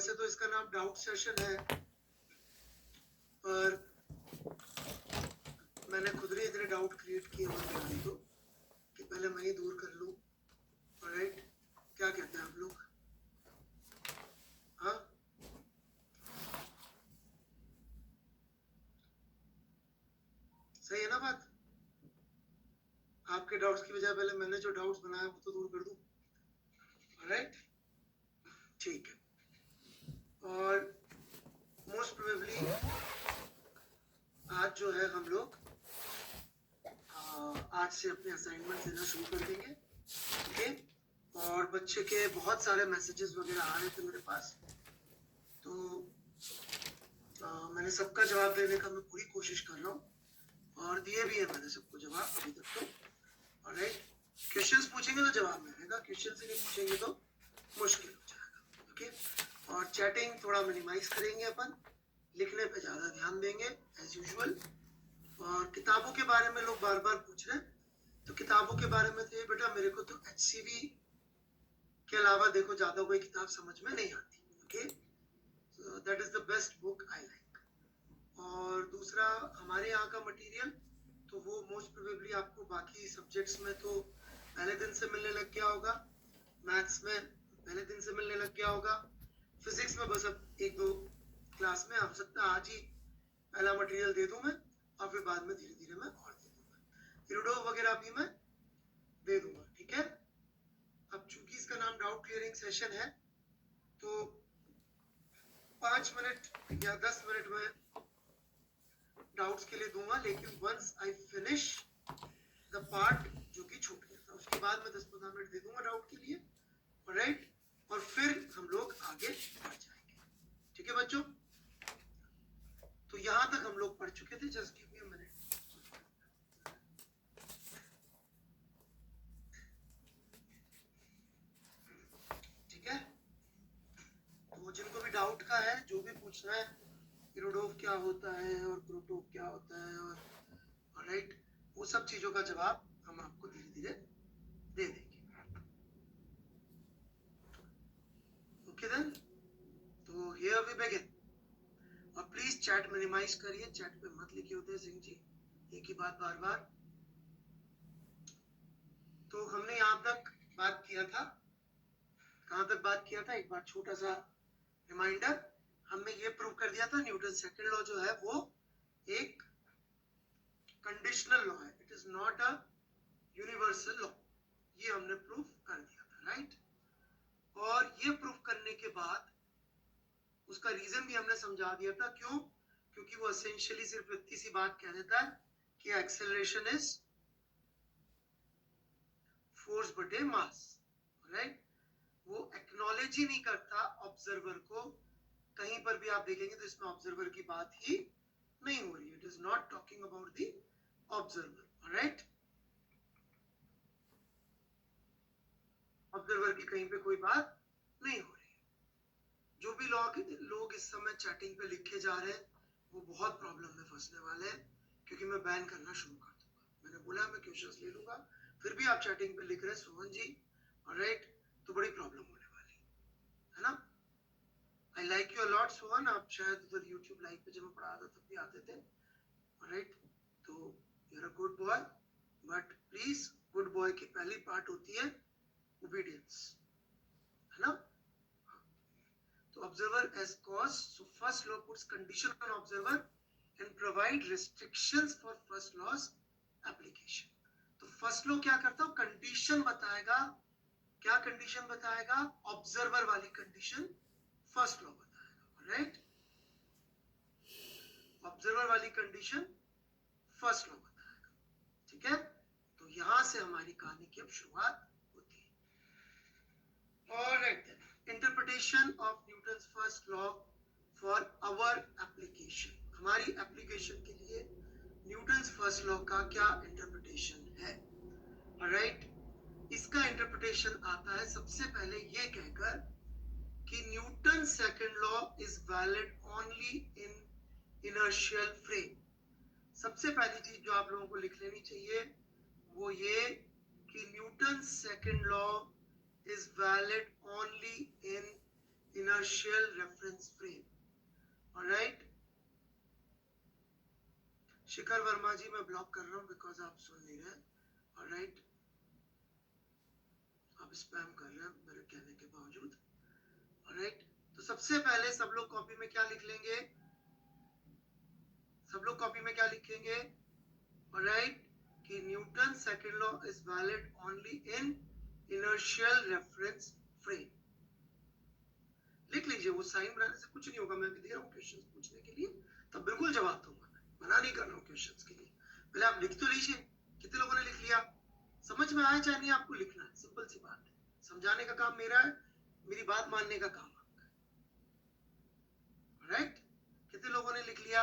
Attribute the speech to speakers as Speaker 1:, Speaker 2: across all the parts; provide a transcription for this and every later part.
Speaker 1: वैसे तो इसका नाम डाउट सेशन है, पर मैंने खुद ही इतने डाउट क्रिएट किए हुए तो कि पहले मैं ही दूर कर लूं। ऑलराइट, क्या कहते हैं आप लोग? हाँ, सही है ना बात? आपके डाउट्स की बजाय पहले मैंने जो डाउट्स बनाया वो तो दूर कर दूं। ऑलराइट, ठीक है। और मोस्ट प्रोबेबली आज जो है हम लोग आज से अपने असाइनमेंट देना शुरू कर देंगे। ओके, और बच्चे के बहुत सारे मैसेजेस वगैरह आ रहे थे मेरे पास, तो मैंने सबका जवाब देने का मैं पूरी कोशिश कर रहा हूँ और दिए भी है मैंने सबको जवाब अभी तक तो। ऑलराइट, क्वेश्चंस पूछेंगे तो जवाब मिलेगा, क्वेश्चंस ही नहीं पूछेंगे तो मुश्किल हो जाएगा। ओके, और चैटिंग थोड़ा मिनिमाइज करेंगे अपन, लिखने पे ज्यादा ध्यान देंगे एज यूजुअल। और किताबों के बारे में लोग बार बार पूछ रहे हैं, तो किताबों के बारे में तो ये बेटा मेरे को तो HCV के अलावा देखो ज्यादा कोई किताब समझ में नहीं आती। Okay, that is the best book I like. और दूसरा हमारे यहाँ का मटेरियल तो वो मोस्ट प्रोबेबली आपको बाकी सब्जेक्ट्स में तो पहले दिन से मिलने लग गया होगा, मैथ्स में पहले दिन से मिलने लग गया होगा, फिजिक्स में बस अब एक दो क्लास में, हो सकता है आज ही पहला मटेरियल दे दूं मैं और फिर बाद में धीरे धीरे मैं और दे दूंगा। इरोडो वगैरह भी मैं दे दूंगा, ठीक है। अब चूंकि इसका नाम डाउट क्लियरिंग सेशन है तो 5 मिनट या 10 मिनट में डाउट्स के लिए दूंगा, लेकिन once I finish the part जो कि छूट गया था उसके बाद मैं 10-15 मिनट दे दूंगा डाउट के लिए। ऑलराइट, और फिर हम लोग आगे बढ़ जाएंगे, ठीक है बच्चों। तो यहां तक हम लोग पढ़ चुके थे, just give me a minute. ठीक है, तो जिनको भी डाउट का है, जो भी पूछना है, इरोडोव क्या होता है और क्रोटोव क्या होता है, और ऑलराइट, वो सब चीजों का जवाब हम आपको धीरे धीरे दे देंगे। ओके देन, तो हियर वी बिगिन। और प्लीज चैट मिनिमाइज करिए, चैट पे मत लिखिए होते सिंह जी एक ही बात बार बार। तो हमने यहाँ तक बात किया था, कहाँ तक बात किया था, एक बार छोटा सा रिमाइंडर। हमने ये प्रूव कर दिया था न्यूटन सेकंड लॉ जो है वो एक कंडीशनल लॉ है, it is not a universal law. ये हमने प्रूव कर दिया था, राइट। और ये प्रूव करने के बाद उसका रीजन भी हमने समझा दिया था, क्यों? क्योंकि वो एसेंशियली सिर्फ इतनी सी बात कह देता है कि एक्सेलरेशन इज फोर्स बटे मास, राइट। वो एक्नॉलेज ही नहीं करता ऑब्जर्वर को, कहीं पर भी आप देखेंगे तो इसमें ऑब्जर्वर की बात ही नहीं हो रही है, it is not talking about the observer, right. Observer की कहीं पे कोई बात नहीं हो रही है। जो भी लोग इस समय चैटिंग पे लिखे जा रहे हैं वो बहुत प्रॉब्लम में फंसने वाले हैं, क्योंकि मैं बैन करना शुरू कर दूंगा। मैंने बोला मैं क्वेश्चंस ले लूंगा, फिर भी आप चैटिंग पे लिख रहे हैं सोहन जी, ऑलराइट, तो बड़ी प्रॉब्लम होने वाली है ना। I like you a lot Sohan, आप शायद उधर यूट्यूब लाइव पे जब मैं पढ़ा था तब भी आते थे, ऑलराइट। तो you are a good boy, but please good boy की पहली पार्ट होती है ओबीडियंस, है ना। तो observer as cause, so first law puts condition on observer and provide restrictions for first law's application. तो फर्स्ट लॉ क्या करता है, कंडीशन बताएगा। क्या कंडीशन बताएगा? ऑब्जर्वर वाली कंडीशन फर्स्ट लॉ बताएगा, राइट। ऑब्जर्वर वाली कंडीशन फर्स्ट लॉ बताएगा, ठीक है। तो यहां से हमारी कहानी की अब शुरुआत होती है। Alright then, interpretation of Newton's first law for our application. हमारी एप्लीकेशन के लिए न्यूटन्स फर्स्ट लॉ का क्या इंटरप्रिटेशन है, राइट। इसका इंटरप्रिटेशन आता है सबसे पहले ये कहकर कि Newton second law is valid only in inertial frame. सबसे पहली चीज जो आप लोगों को लिख लेनी चाहिए वो ये कि Newton second law is valid only in inertial reference frame. Alright, शिखर वर्मा जी मैं ब्लॉक कर रहा हूं बिकॉज आप सुन नहीं रहे. Alright, आप स्पैम कर रहे हैं मेरे कहने के बावजूद. Alright, तो सबसे पहले सब लोग कॉपी में क्या लिख लेंगे? सब लोग कॉपी में क्या लिखेंगे? Alright, कि Newton second law is valid only in inertial reference frame. लिख लीजिए, वो साइन बनाने से कुछ नहीं होगा. मैं भी दे रहा हूँ क्वेश्चंस पूछने के लिए, तब बिल्कुल जवाब दूंगा. मैं मना नहीं कर रहा हूँ क्वेश्चंस के लिए. पहले आप लिख तो लीजिए. कितने लोगों ने लिख लिया? समझ में आया चाहे नहीं, आपको लिखना है. सिंपल सी बात है. समझाने का काम मेरा है, मेरी बात मानने का काम आपका है. राइट, कितने लोगों ने लिख लिया?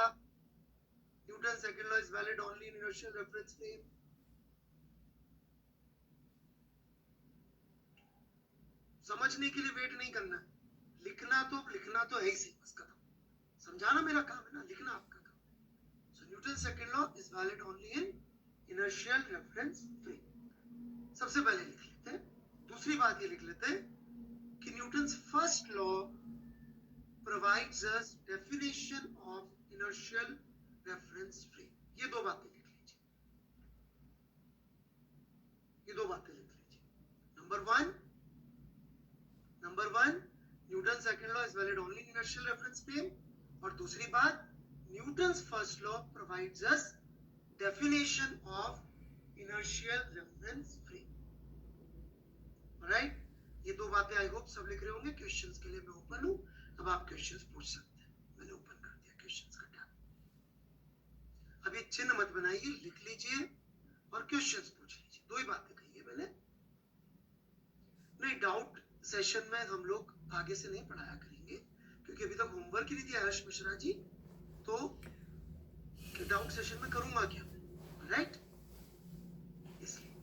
Speaker 1: Newton second law is valid only in inertial reference frame. समझने के लिए वेट नहीं करना है. लिखना तो है ही सही. बस खत्म. समझाना मेरा काम है ना, लिखना आपका काम है. So Newton second law is valid only in inertial reference frame. सबसे पहले लिख लेते हैं. दूसरी बात ये लिख लेते हैं कि Newton's first law provides us definition of inertial reference frame. ये दो बातें लिख लीजिए. ये दो बातें लिख लीजिए. Number one, Newton second law is valid only in inertial reference frame. और दूसरी बात, Newton's first law provides us definition of inertial reference frame. Right, ये दो बातें आई होप सब लिख रहे होंगे. क्वेश्चंस के लिए मैं ओपन हूं. अब आप क्वेश्चंस पूछ सकते हैं. मैंने ओपन कर दिया क्वेश्चंस का टैब. अब ये चिन्ह मत बनाइए, लिख लीजिए और क्वेश्चंस पूछ लीजिए. दो ही बातें कही है मैंने. नहीं, डाउट सेशन में हम लोग आगे से नहीं पढ़ाया करेंगे क्योंकि अभी तक होमवर्क ही नहीं दिया हर्ष मिश्रा जी. तो डाउट सेशन में करूंगा क्या? राइट, इसलिए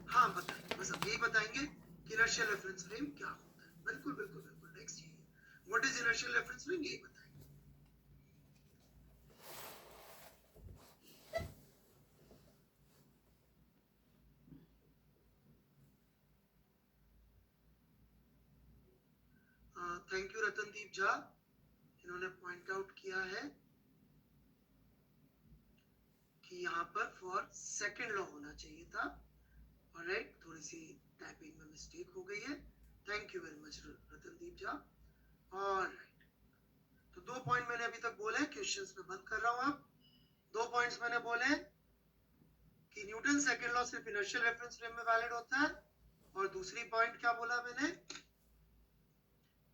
Speaker 1: हाँ बताइए. बस अब यही बताएंगे कि इनर्शियल रेफरेंस फ्रेम क्या होता है. बिल्कुल बिल्कुल बिल्कुल. नेक्स्ट ये what is inertial reference frame, यही बताएंगे. थैंक यू रतनदीप झा, इन्होंने पॉइंट आउट किया है कि यहाँ पर फॉर सेकंड लॉ होना चाहिए था. ऑलराइट, थोड़ी सी टाइपिंग में मिस्टेक हो गई है. Thank you very much Ratandeep Jha. Alright, तो दो पॉइंट मैंने अभी तक बोले. क्वेश्चंस में बंद कर रहा हूं. अब दो पॉइंट्स मैंने बोले कि न्यूटन सेकंड लॉ सिर्फ इनर्शियल रेफरेंस फ्रेम में वैलिड होता है. और दूसरी पॉइंट क्या बोला मैंने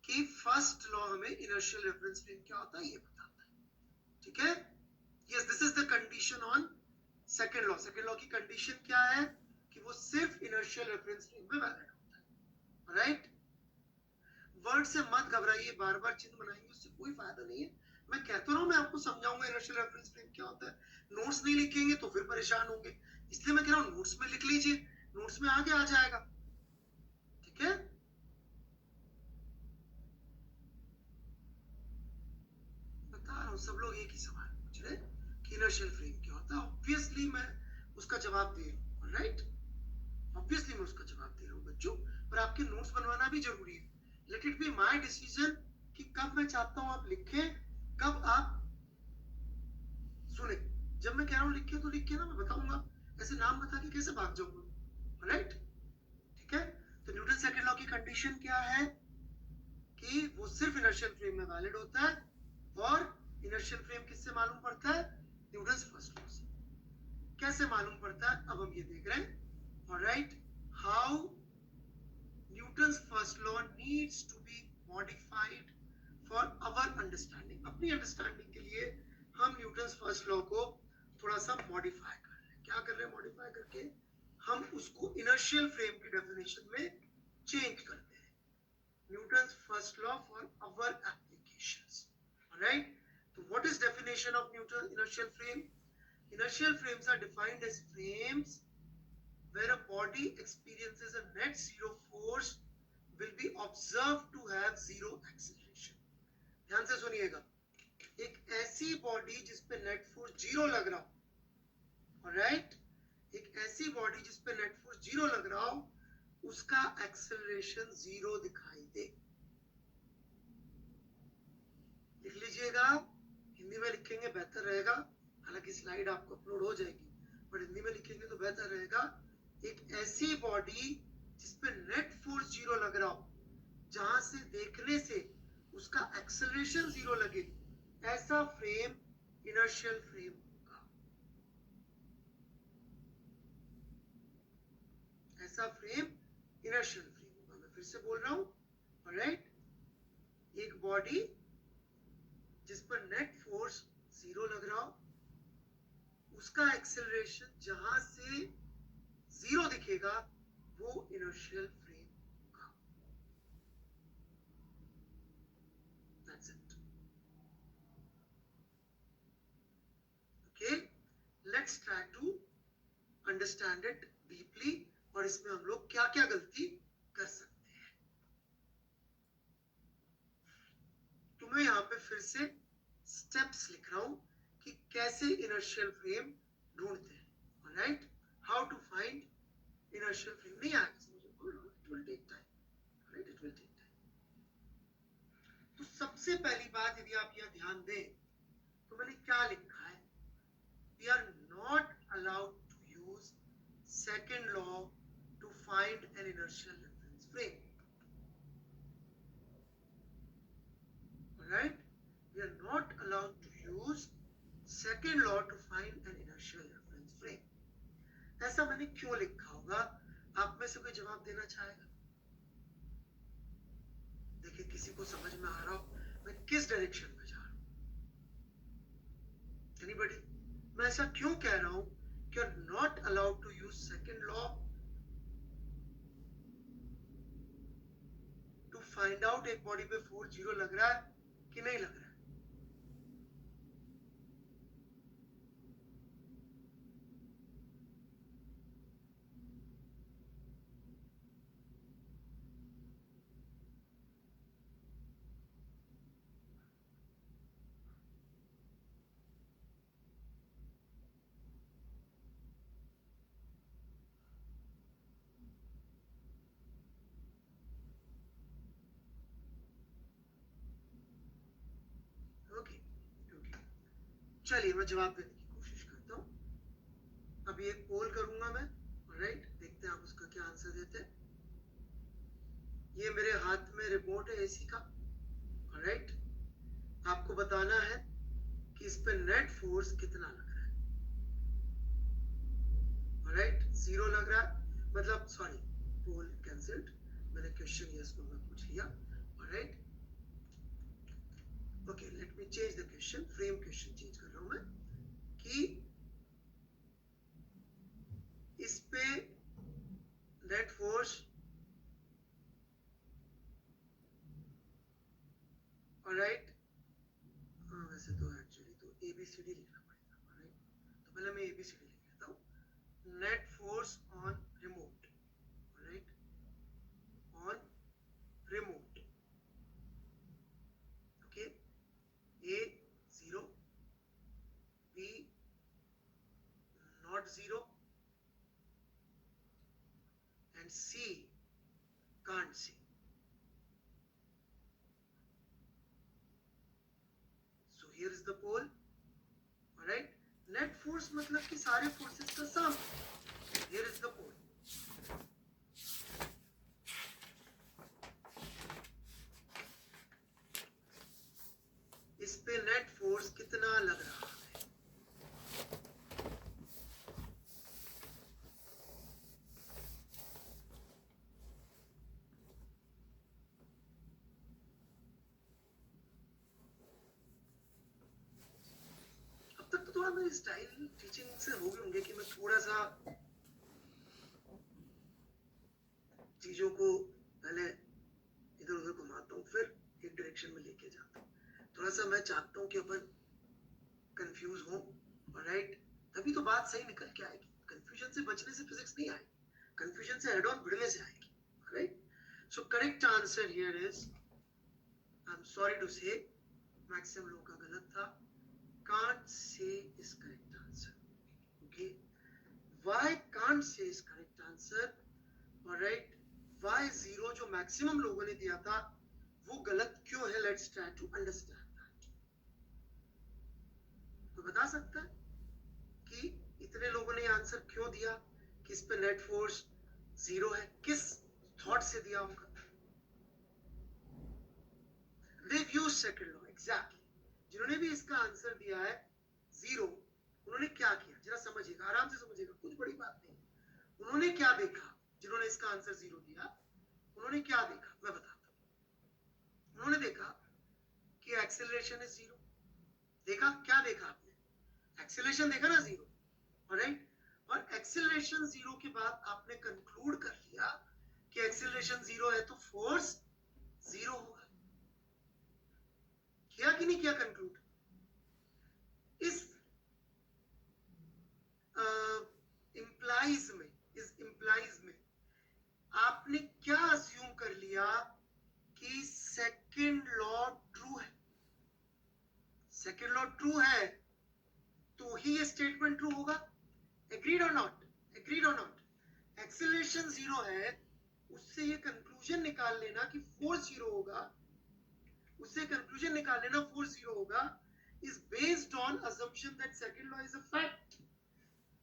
Speaker 1: कि फर्स्ट लॉ हमें इनर्शियल रेफरेंस फ्रेम क्या होता है ये बताता है. ठीक है. Yes, this is the condition on second law. Second law की कंडीशन क्या है कि वो सिर्फ इनर्शियल रेफरेंस फ्रेम में वैलिड होता है. राइट, वर्ड से मत घबराइए. बार बार चिन्ह बनाएंगे उससे कोई फायदा नहीं है. मैं कहता रहा हूं, मैं आपको समझाऊंगा इनर्शियल रेफरेंस फ्रेम क्या होता है. नोट्स नहीं लिखेंगे तो फिर परेशान होंगे. इसलिए मैं कह रहा हूं नोट्स में लिख लीजिए. नोट्स में आगे आ जाएगा. ठीक है. बता रहा हूं, सब लोग एक ही सवाल पूछ रहे कि इनर्शियल फ्रेम क्या होता है. ऑब्वियसली मैं उसका जवाब दे रहा हूं. राइट, ऑब्वियसली मैं उसका जवाब दे रहा हूं बच्चों. पर आपके नोट्स बनवाना भी जरूरी है. Let it be my decision कि कब मैं चाहता हूं आप लिखें, कब आप सुने. जब मैं कह रहा हूं लिखे तो लिखे ना, मैं बताऊंगा. ऐसे नाम बता के कैसे भाग जाऊंगा. राइट, ठीक है. तो न्यूटन सेकंड लॉ की कंडीशन क्या है कि वो सिर्फ इनर्शियल फ्रेम में वैलिड होता है. और इनर्शियल फ्रेम किससे मालूम पड़ता है? न्यूटन फर्स्ट लॉ से. कैसे मालूम पड़ता है अब हम ये देख रहे हैं. Alright, how Newton's first law needs to be modified for our understanding. अपनी अंडरस्टैंडिंग के लिए हम न्यूटन्स फर्स्ट लॉ को थोड़ा सा मॉडिफाई कर रहे हैं. क्या कर रहे हैं? मॉडिफाई करके हम उसको इनर्शियल फ्रेम की डेफिनेशन में चेंज करते हैं. Newton's first law for our applications. Alright, तो what is definition of Newton inertial frame? Inertial frames are defined as frames where a body experiences a net zero force will be observed to have zero acceleration. ध्यान से सुनिएगा. एक ऐसी body जिसपे net force zero लग रहा हो. Alright, एक ऐसी बॉडी जिसपे नेट फोर्स जीरो लग रहा हो उसका एक्सेलरेशन 0 दिखाई दे। लिख लीजिएगा, हिंदी में लिखेंगे बेहतर रहेगा, हालांकि स्लाइड आपको अपलोड हो जाएगी, पर हिंदी में लिखेंगे तो बेहतर रहेगा। एक ऐसी बॉडी जिसपे नेट फोर्स 0 लग रहा हो, जहां से देखने से उसका एक्सेलरेशन 0 लगे, ऐसा फ्रेम इनर्शियल फ्रेम होगा। ऐसा फ्रेम इनर्शियल फ्रेम होगा। मैं फिर से बोल रहा हूं, ऑलराइट, एक बॉडी जिस पर नेट फोर्स 0 लग रहा हो, उसका एक्सेलरेशन जहां से 0 दिखेगा वो इनर्शियल फ्रेम होगा। That's it. Okay, let's try to understand it deeply, और इसमें हम लोग क्या क्या गलती कर सकते हैं। तो मैं यहाँ पे फिर से स्टेप्स लिख रहा हूं कि कैसे इनर्शियल फ्रेम ढूंढते हैं। Alright, how to find inertial frame. नहीं आएगा मुझे, it will take time, right, it will take time. तो सबसे पहली बात, यदि आप यह ध्यान दें तो मैंने क्या लिखा है, we are not allowed to use second law to find an inertial reference frame. Right? We are not allowed to use second law to find an inertial reference frame. ऐसा मैंने क्यों लिखा होगा? आप में से कोई जवाब देना चाहेगा? देखिए, किसी को समझ में आ रहा हो मैं किस डायरेक्शन में जा रहा हूं? Anybody? मैं ऐसा क्यों कह रहा हूं कि you're not allowed to use second law to find out एक बॉडी पे फोर्स 0 लग रहा है कि नहीं लग रहा है? चलिए मैं जवाब देने की कोशिश करता हूं। अभी एक पोल करूंगा मैं, राइट, देखते हैं आप उसका क्या आंसर देते हैं। ये मेरे हाथ में रिमोट है एसी का, राइट, आपको बताना है कि इस पे नेट फोर्स कितना लग रहा है। राइट, 0 लग रहा है, मतलब सॉरी, पोल कैंसिल्ड, मैंने क्वेश्चन यस नो में पूछ लिया। Right, okay, let me change the question, frame question change कर रहा हूं मैं कि इस पे नेट फोर्स, ऑलराइट, वैसे तो एक्चुअली तो एबीसीडी लिखना पड़ेगा, राइट, तो पहले मैं एबीसीडी लिख लेता हूं। Net force on remote, right, on remote, okay, A 0, B not 0, and C can't see. So here is the pole. Alright, net force मतलब कि सारे फोर्सेस का सम। Here is the pole. इस पे नेट फोर्स कितना लग रहा है? थोड़ा मेरी स्टाइल टीचिंग से हो गए होंगे कि मैं थोड़ा सा चीजों को पहले इधर उधर घुमाता हूँ, फिर एक डायरेक्शन में लेके जाता हूँ। थोड़ा सा मैं चाहता हूँ कि अपन कंफ्यूज हो, राइट, तभी तो बात सही निकल के आएगी। कंफ्यूजन से बचने से फिजिक्स नहीं आएगी, कंफ्यूजन से हेड ऑन भिड़ने से आएगी, right. So correct answer here is, I am sorry to say, maximum लोगों का गलत था। Can't say is correct answer. Okay, why can't say is correct answer? All right, y0 जो मैक्सिमम लोगों ने दिया था वो गलत क्यों है? Let's try to understand that. तो बता सकता है कि इतने लोगों ने आंसर क्यों दिया कि इस पे नेट फोर्स 0 है? किस थॉट से दिया होगा? They've used second law, exactly. जिन्होंने भी इसका आंसर दिया है 0, उन्होंने क्या किया जरा समझिएगा, आराम से समझिएगा, कुछ बड़ी बात नहीं। उन्होंने क्या देखा? जिन्होंने इसका आंसर 0 दिया, उन्होंने क्या देखा मैं बताता हूं। उन्होंने देखा कि एक्सेलरेशन इज 0। देखा? क्या देखा आपने? एक्सेलरेशन देखा ना 0, ऑलराइट। और एक्सेलरेशन 0 के बाद आपने कंक्लूड कर लिया कि एक्सेलरेशन 0 है तो फोर्स 0 होगा। किया कि नहीं किया कंक्लूड? इस इम्प्लाइज में आपने क्या अज्यूम कर लिया कि सेकंड लॉ ट्रू है। सेकंड लॉ ट्रू है तो ही ये स्टेटमेंट ट्रू होगा। एग्रीड और नॉट? एग्रीड और नॉट? एक्सेलरेशन 0 है, उससे ये कंक्लूजन निकाल लेना कि फोर्स 0 होगा, उससे कंक्लूजन निकाल लेना फोर्स 0 होगा, is based on assumption that second law is a fact।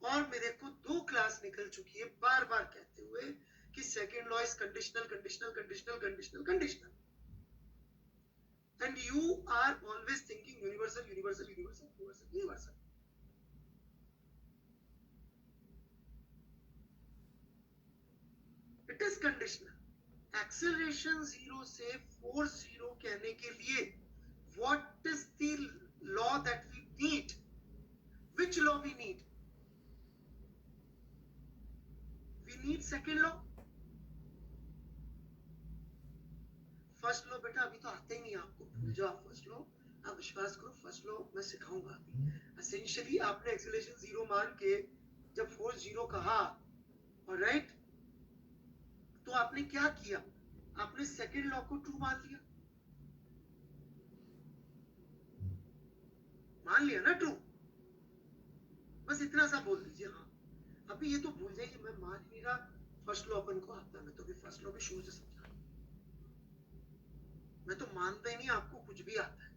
Speaker 1: और मेरे को 2 क्लास निकल चुकी है बार बार कहते हुए कि second law is conditional conditional conditional conditional conditional, and you are always thinking universal universal universal universal universal. It is conditional. Acceleration 0 से फोर्स 0 कहने के लिए what is the law that we need? Which law we need? We need second law. First law बेटा अभी तो आता ही नहीं आपको, भूल जाओ फर्स्ट लॉ। आप विश्वास करो, फर्स्ट लॉ मैं सिखाऊंगा अभी। एसेंशियली आपने एक्सेलरेशन 0 मान के जब फोर्स 0 कहा, ऑलराइट, तो आपने क्या किया? आपने सेकंड लॉ को ट्रू मान लिया। मान लिया ना ट्रू? बस इतना सा बोल दीजिए हाँ। अभी ये तो भूल जाइए, मैं मान ही नहीं रहा फर्स्ट लॉ अपन को आता है। मैं तो अभी फर्स्ट लॉ भी शुरू से समझा रहा हूं। मैं तो मानता ही नहीं आपको कुछ भी आता है।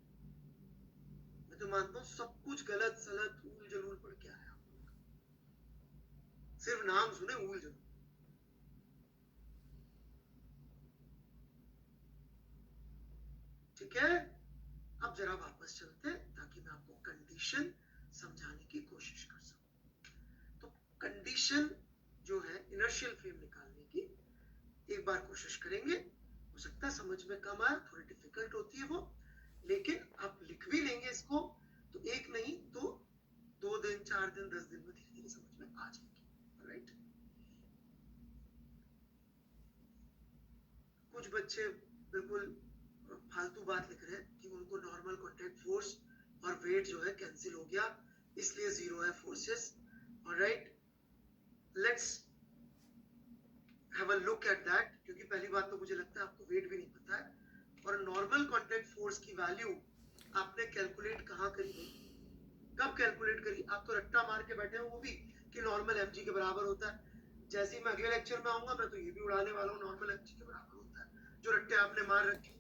Speaker 1: मैं तो मानता हूं सब कुछ गलत सलत ऊल जलूल पड़ के आया, सिर्फ नाम सुने ऊल जलूल। ठीक है, अब जरा वापस चलते ताकि मैं आपको कंडीशन समझाने की कोशिश कर सकूं। तो कंडीशन जो है इनर्शियल फ्रेम निकालने की एक बार कोशिश करेंगे। हो सकता है समझ में कम आए, थोड़ी डिफिकल्ट होती है वो, लेकिन आप लिख भी लेंगे इसको तो एक नहीं तो 2 दिन 4 दिन 10 दिन में धीरे धीरे समझ में आ जाएगी। राइट? कुछ बच्चे बिल्कुल फालतू बात लिख रहे हैं कि उनको नॉर्मल कॉन्टैक्ट फोर्स और वेट जो है कैंसिल हो गया इसलिए 0 है forces. Alright, let's have a look at that, क्योंकि पहली बात तो मुझे लगता है आपको वेट भी नहीं पता है। और नॉर्मल कॉन्टैक्ट फोर्स की वैल्यू आपने कैलकुलेट कहाँ करी भाई? कब कैलकुलेट करी? आप तो रट्टा मार के बैठे हो, वो भी कि नॉर्मल mg के बराबर होता है। जैसे ही मैं अगले लेक्चर में आऊंगा मैं तो ये भी उड़ाने वाला हूँ, नॉर्मल mg के बराबर होता है, जो रट्टे आपने मार रखे।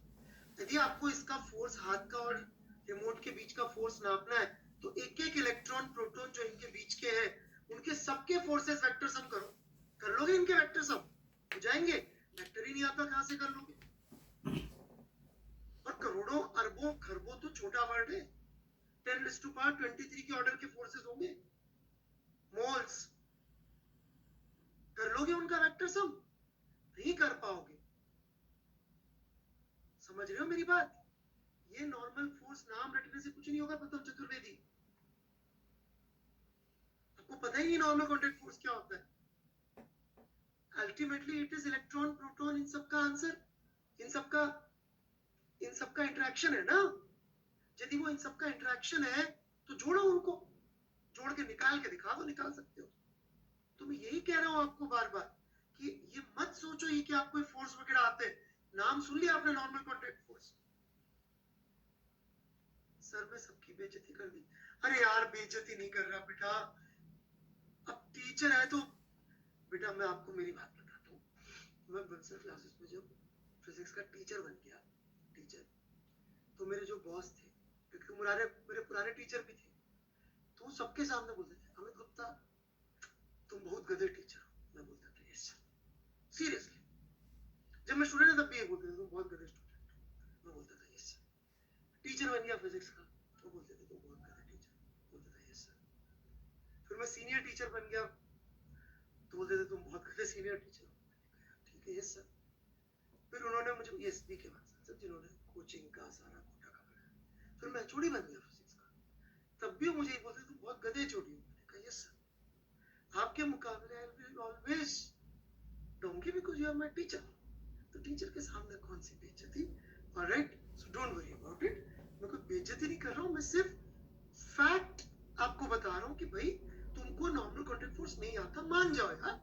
Speaker 1: यदि आपको इसका फोर्स हाथ का और रिमोट के बीच का फोर्स नापना है तो एक एक इलेक्ट्रॉन प्रोटॉन जो इनके बीच के हैं उनके सबके फोर्सेस वेक्टर सम करो। कर लोगे इनके वेक्टर सम? हो जाएंगे? वेक्टर ही नहीं आता, कहां से कर लोगे? और करोड़ों अरबों खरबों तो छोटा वर्ड है, 10⁻23 के ऑर्डर के फोर्सेस होंगे, मोल्स। कर लोगे उनका वेक्टर सम? नहीं कर पाओगे। समझ रहे हो मेरी बात? ये नॉर्मल फोर्स नाम रटने से कुछ नहीं होगा प्रथम चतुर्वेदी। आपको पता ही नहीं नॉर्मल कॉन्टैक्ट फोर्स क्या होता है। Ultimately it is electron proton, इन सबका आंसर, इन सबका इंटरेक्शन है ना। यदि वो इन सबका इंटरेक्शन है तो जोड़ो उनको, जोड़ के निकाल के दिखा दो, निकाल सकते हो। तो मैं यही कह रहा हूं आपको बार बार कि ये मत सोचो ये कि आपको फोर्स वगैरह आते हैं। नाम सुन लिया आपने नॉर्मल कॉन्टैक्ट फोर्स? सर में सबकी बेइज्जती कर दी। अरे यार बेइज्जती नहीं कर रहा बेटा, अब टीचर है तो बेटा मैं आपको मेरी बात बताता हूँ। मैं विंसर क्लासेस में जब फिजिक्स का टीचर बन गया, तो मेरे जो बॉस थे, क्योंकि मेरे पुराने टीचर भी थे, तो सबके सामने बोलते थे, अमित गुप्ता तुम बहुत गधे टीचर हो। मैं बोलता था यस सीरियसली, जब मैं स्टूडेंट था तब भी ये बोलते थे तुम बहुत गधे स्टूडेंट हो। मैं बोलता था यस सर। टीचर बन गया फिजिक्स का, तो बोलते थे तुम बहुत गधे टीचर, बोलता था यस सर। फिर मैं सीनियर टीचर बन गया, तो बोलते थे तुम बहुत गधे सीनियर टीचर हो। ठीक है यस सर। फिर उन्होंने मुझे एसबी के बाद सर जिन्होंने कोचिंग का सारा कोटा कवर है, फिर मैं चोटी बन गया फिजिक्स का, तब भी मुझे बोलते तुम बहुत गधे चोटी हो। मैंने कहा यस सर, आपके मुकाबले I will always donkey because you are my teacher. तो टीचर के सामने कौन सी बेइज्जती, alright, so don't worry about it. मैं कोई बेइज्जती नहीं कर रहा हूं, मैं सिर्फ फैक्ट आपको बता रहा हूं कि भाई तुमको नॉर्मल कॉन्टैक्ट फोर्स नहीं आता, मान जाओ यार,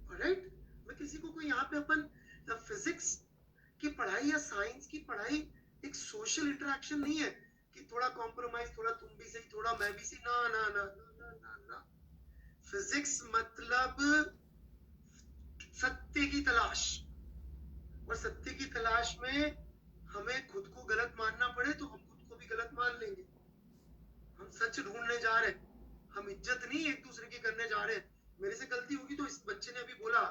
Speaker 1: ऑलराइट। मैं किसी को कोई यहाँ पे अपन फिजिक्स की पढ़ाई या साइंस की पढ़ाई एक सोशल इंटरेक्शन नहीं है कि थोड़ा कॉम्प्रोमाइज, थोड़ा तुम भी सही थोड़ा मैं भी सही, ना ना ना ना ना ना। फिजिक्स मतलब सत्य की तलाश, और सत्य की तलाश में हमें खुद को गलत मानना पड़े तो हम खुद को भी गलत मान लेंगे। हम सच ढूंढने जा रहे हैं, हम इज्जत नहीं एक दूसरे की करने जा रहे हैं। मेरे से गलती होगी तो इस बच्चे ने अभी बोला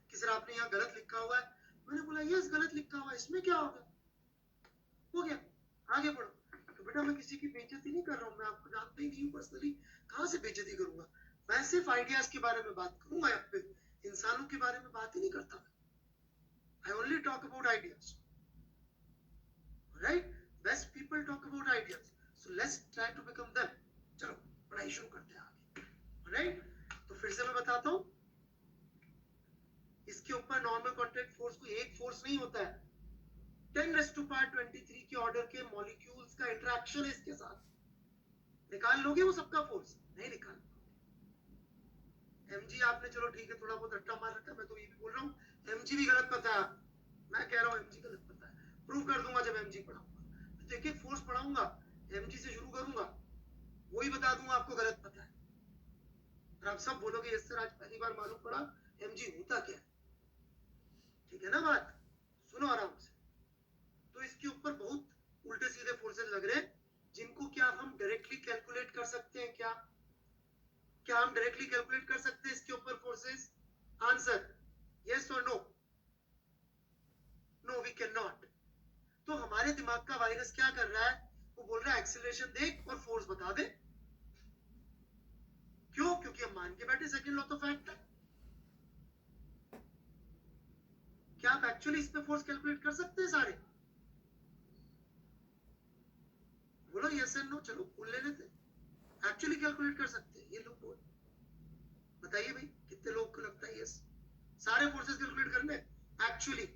Speaker 1: कि सर आपने यहाँ गलत लिखा हुआ है, मैंने बोला यस गलत लिखा हुआ है, इसमें क्या हो गया, आगे बढ़ो। तो बेटा मैं किसी की बेइज्जती नहीं कर रहा हूँ, मैं आपको जानता ही नहीं हूँ पर्सनली, कहाँ से बेइज्जती करूंगा। मैं सिर्फ आइडियाज के बारे में बात करूंगा, यहाँ पे इंसानों के बारे में बात ही नहीं करता। I only talk about ideas, right? Best people talk about ideas, so let's try to become them. चलो पढ़ाई शुरू करते हैं आगे, right? तो फिर से मैं बताता हूँ, इसके ऊपर नॉर्मल कॉन्टैक्ट फोर्स को एक फोर्स नहीं होता है, 10⁻23 के ऑर्डर के मॉलिक्यूल्स का इंटरेक्शन है इसके साथ। निकाल लोगे वो सबका फोर्स? नहीं निकाल। एमजी आपने चलो ठीक है थोड़ा बहुत रट्टा मार रखा है, मैं तो ये भी बोल रहा हूँ एमजी भी गलत पता है, मैं कह रहा हूँ एमजी गलत पता है, प्रूव कर दूंगा जब एमजी पढ़ाऊंगा। तो एक एक फोर्स पढ़ाऊंगा, एमजी से शुरू करूंगा, वही बता दूंगा आपको गलत पता है, और आप सब बोलोगे यस सर आज पहली बार मालूम पड़ा एमजी होता क्या है। ठीक है ना बात, सुनो आराम से। तो इसके ऊपर बहुत उल्टे सीधे फोर्सेस लग रहे हैं, जिनको क्या हम डायरेक्टली कैलकुलेट कर सकते हैं? क्या हम डायरेक्टली कैलकुलेट कर सकते हैं इसके ऊपर फोर्सेस? आंसर यस और no? No we can not. तो हमारे दिमाग का वायरस क्या कर रहा है, वो बोल रहा है एक्सीलरेशन देख और फोर्स बता दे। क्यों? क्योंकि हम मान के बैठे सेकंड लॉ तो फैक्ट है। क्या आप एक्चुअली इस पे फोर्स कैलकुलेट कर सकते हैं सारे? बोलो यस एंड नो, चलो बोल ले लेते, एक्चुअली कैलकुलेट कर सकते हैं ये लोग बोल, बताइए भाई कितने लोग को लगता है यस सारे फोर्सेस कैलकुलेट करने? एक्चुअली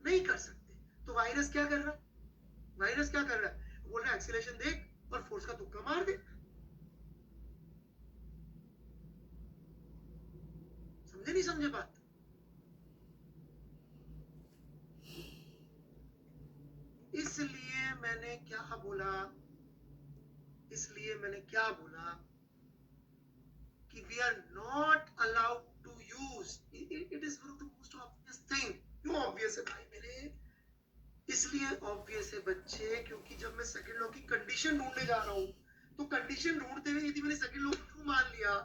Speaker 1: नहीं कर सकते। तो वायरस क्या कर रहा है? वायरस क्या कर रहा है? बोल रहा है एक्सीलरेशन देख और फोर्स का तुक्का मार दे। समझे नहीं समझे बात? इसलिए मैंने क्या बोला कि we are not allowed to use it is one of the most obvious thing. क्यों ऑब्वियस है भाई मेरे? इसलिए ऑब्वियस है बच्चे क्योंकि जब मैं सेकंड लॉ की कंडीशन ढूंढने जा रहा हूं, तो कंडीशन ढूंढते हुए यदि मैंने सेकंड लॉ को ट्रू मान लिया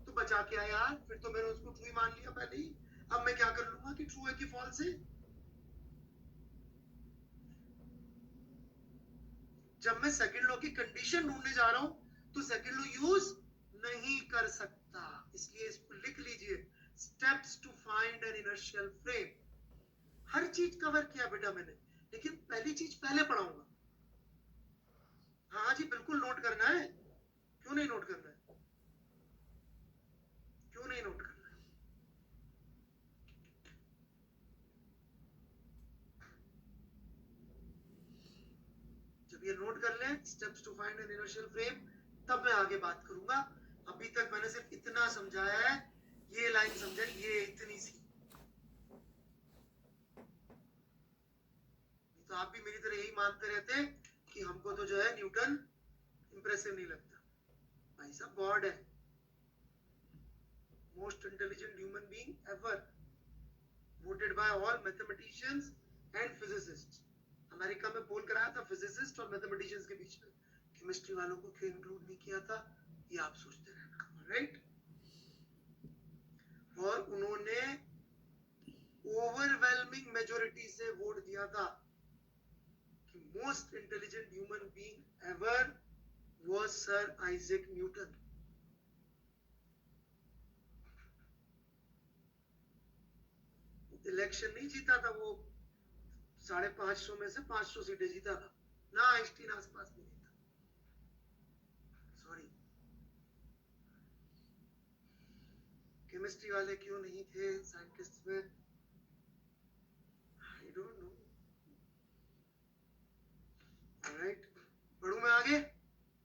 Speaker 1: तो बचा क्या यार, फिर तो मैंने उसको ट्रू ही मान लिया पहले ही। अब मैं क्या कर लूंगा कि ट्रू है कि फॉल्स है? जब मैं सेकंड लॉ की कंडीशन ढूंढने जा रहा हूं तो सेकंड लॉ यूज नहीं कर सकता, इसलिए इसको लिख लीजिए, steps to find an inertial frame. हर चीज कवर किया बेटा मैंने, लेकिन पहली चीज पहले पढ़ाऊंगा। हाँ जी बिल्कुल नोट करना है, क्यों नहीं नोट करना है, क्यों नहीं नोट करना है? जब ये नोट कर लें steps to find an inertial frame, तब मैं आगे बात करूंगा। अभी तक मैंने सिर्फ इतना समझाया है, ये लाइन समझे, ये इतनी सी। तो आप भी मेरी तरह यही मानते रहते कि हमको तो जो है न्यूटन इंप्रेसिव नहीं लगता। भाई साहब गॉड है, most intelligent human being ever, voted by all mathematicians and physicists. America में पोल कराया था फिजिसिस्ट और मैथमेटिशियंस के बीच में, केमिस्ट्री वालों को क्यों इंक्लूड नहीं किया था ये आप सोचते रहना, राइट? और उन्होंने ओवरवेलमिंग मेजोरिटी से वोट दिया था कि most intelligent human being ever was sir Isaac Newton. Election नहीं जीता था वो, 550 में से 500 सीटें जीता था ना, आइंस्टीन आसपास भी नहीं था, सॉरी। केमिस्ट्री वाले क्यों नहीं थे साइंटिस्ट में, आई डोंट नो, ऑलराइट। बढ़ूं मैं आगे?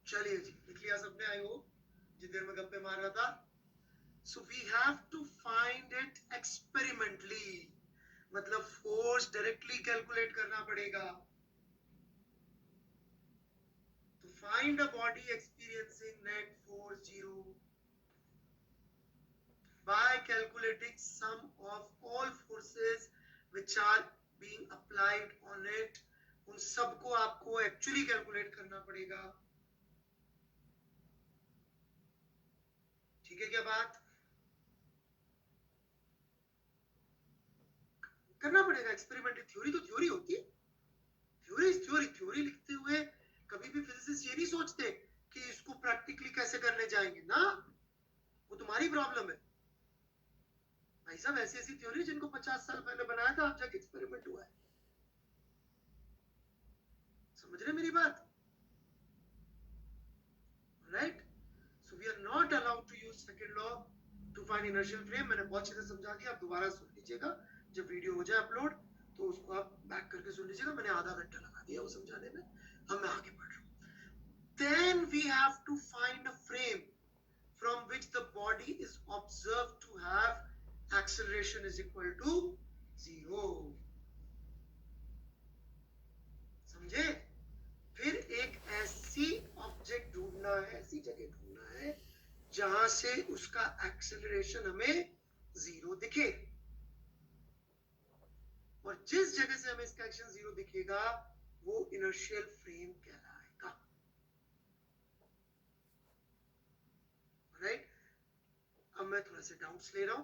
Speaker 1: चलिए जी, लिख लिया सबने, आई होप, जितनी देर में गप्पे मार रहा था। So we have to find it experimentally, मतलब फोर्स डायरेक्टली कैलकुलेट करना पड़ेगा। To find a body experiencing net force 0 by calculating sum of all forces which are being applied on it, उन सबको आपको एक्चुअली कैलकुलेट करना पड़ेगा। ठीक है क्या बात? करना पड़ेगा एक्सपेरिमेंट। थ्योरी तो थ्योरी होती है, थ्योरी इज थ्योरी। थ्योरी लिखते हुए कभी भी फिजिसिस्ट ये नहीं सोचते कि इसको प्रैक्टिकली कैसे करने जाएंगे ना, वो तुम्हारी प्रॉब्लम है भाई साहब। ऐसी ऐसी थ्योरी जिनको 50 साल पहले बनाया था, अब जाके एक्सपेरिमेंट हुआ है। समझ रहे मेरी बात? Right? So we are not allowed to use second law to find inertial frame. मैंने बहुत अच्छे से समझा दिया, आप दोबारा सुन लीजिएगा जब वीडियो हो जाए अपलोड, तो उसको आप बैक करके सुन लीजिएगा। मैंने आधा घंटा लगा दिया वो समझाने में, अब मैं आगे बढ़ रहा हूं। Then we have to find a frame from which the body is observed to have acceleration is equal to 0। समझे? फिर एक ऐसी ऑब्जेक्ट ढूंढना है, ऐसी जगह ढूंढना है जहां से उसका एक्सेलरेशन हमें 0 दिखे, और जिस जगह से हमें इसका एक्शन 0 दिखेगा वो इनर्शियल फ्रेम कहलाएगा, राइट? अब मैं थोड़ा सा डाउट्स ले रहा हूं,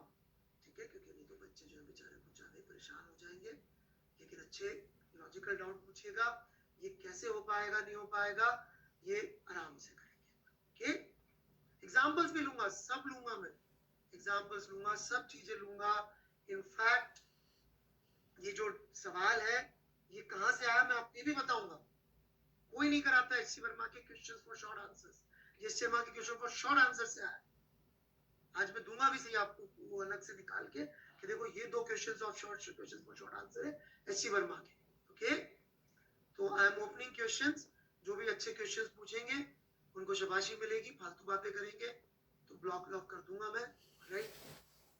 Speaker 1: ठीक है, क्योंकि नहीं तो बच्चे जो है बेचारे कुछ ज्यादा परेशान हो जाएंगे। लेकिन अच्छे लॉजिकल डाउट पूछिएगा, ये कैसे हो पाएगा नहीं हो पाएगा ये आराम से करेंगे। ओके, एग्जांपल्स भी लूंगा, सब लूंगा मैं, एग्जांपल्स लूंगा, सब चीजें लूंगा। इनफैक्ट ये जो सवाल है ये कहां से आया मैं आपको ये भी बताऊंगा। कोई नहीं कराता एचसी वर्मा के क्वेश्चंस फॉर शॉर्ट आंसर्स, ये एचसी वर्मा के क्वेश्चन फॉर शॉर्ट आंसर से आया। आज मैं दूंगा भी सही आपको वो अलग से निकाल के कि देखो ये 2 questions of short questions for short answer है एचसी वर्मा के। ओके, तो आई एम ओपनिंग क्वेश्चंस, जो भी अच्छे क्वेश्चंस पूछेंगे उनको शाबाशी मिलेगी, फालतू बातें करेंगे तो ब्लॉक कर दूंगा मैं, right?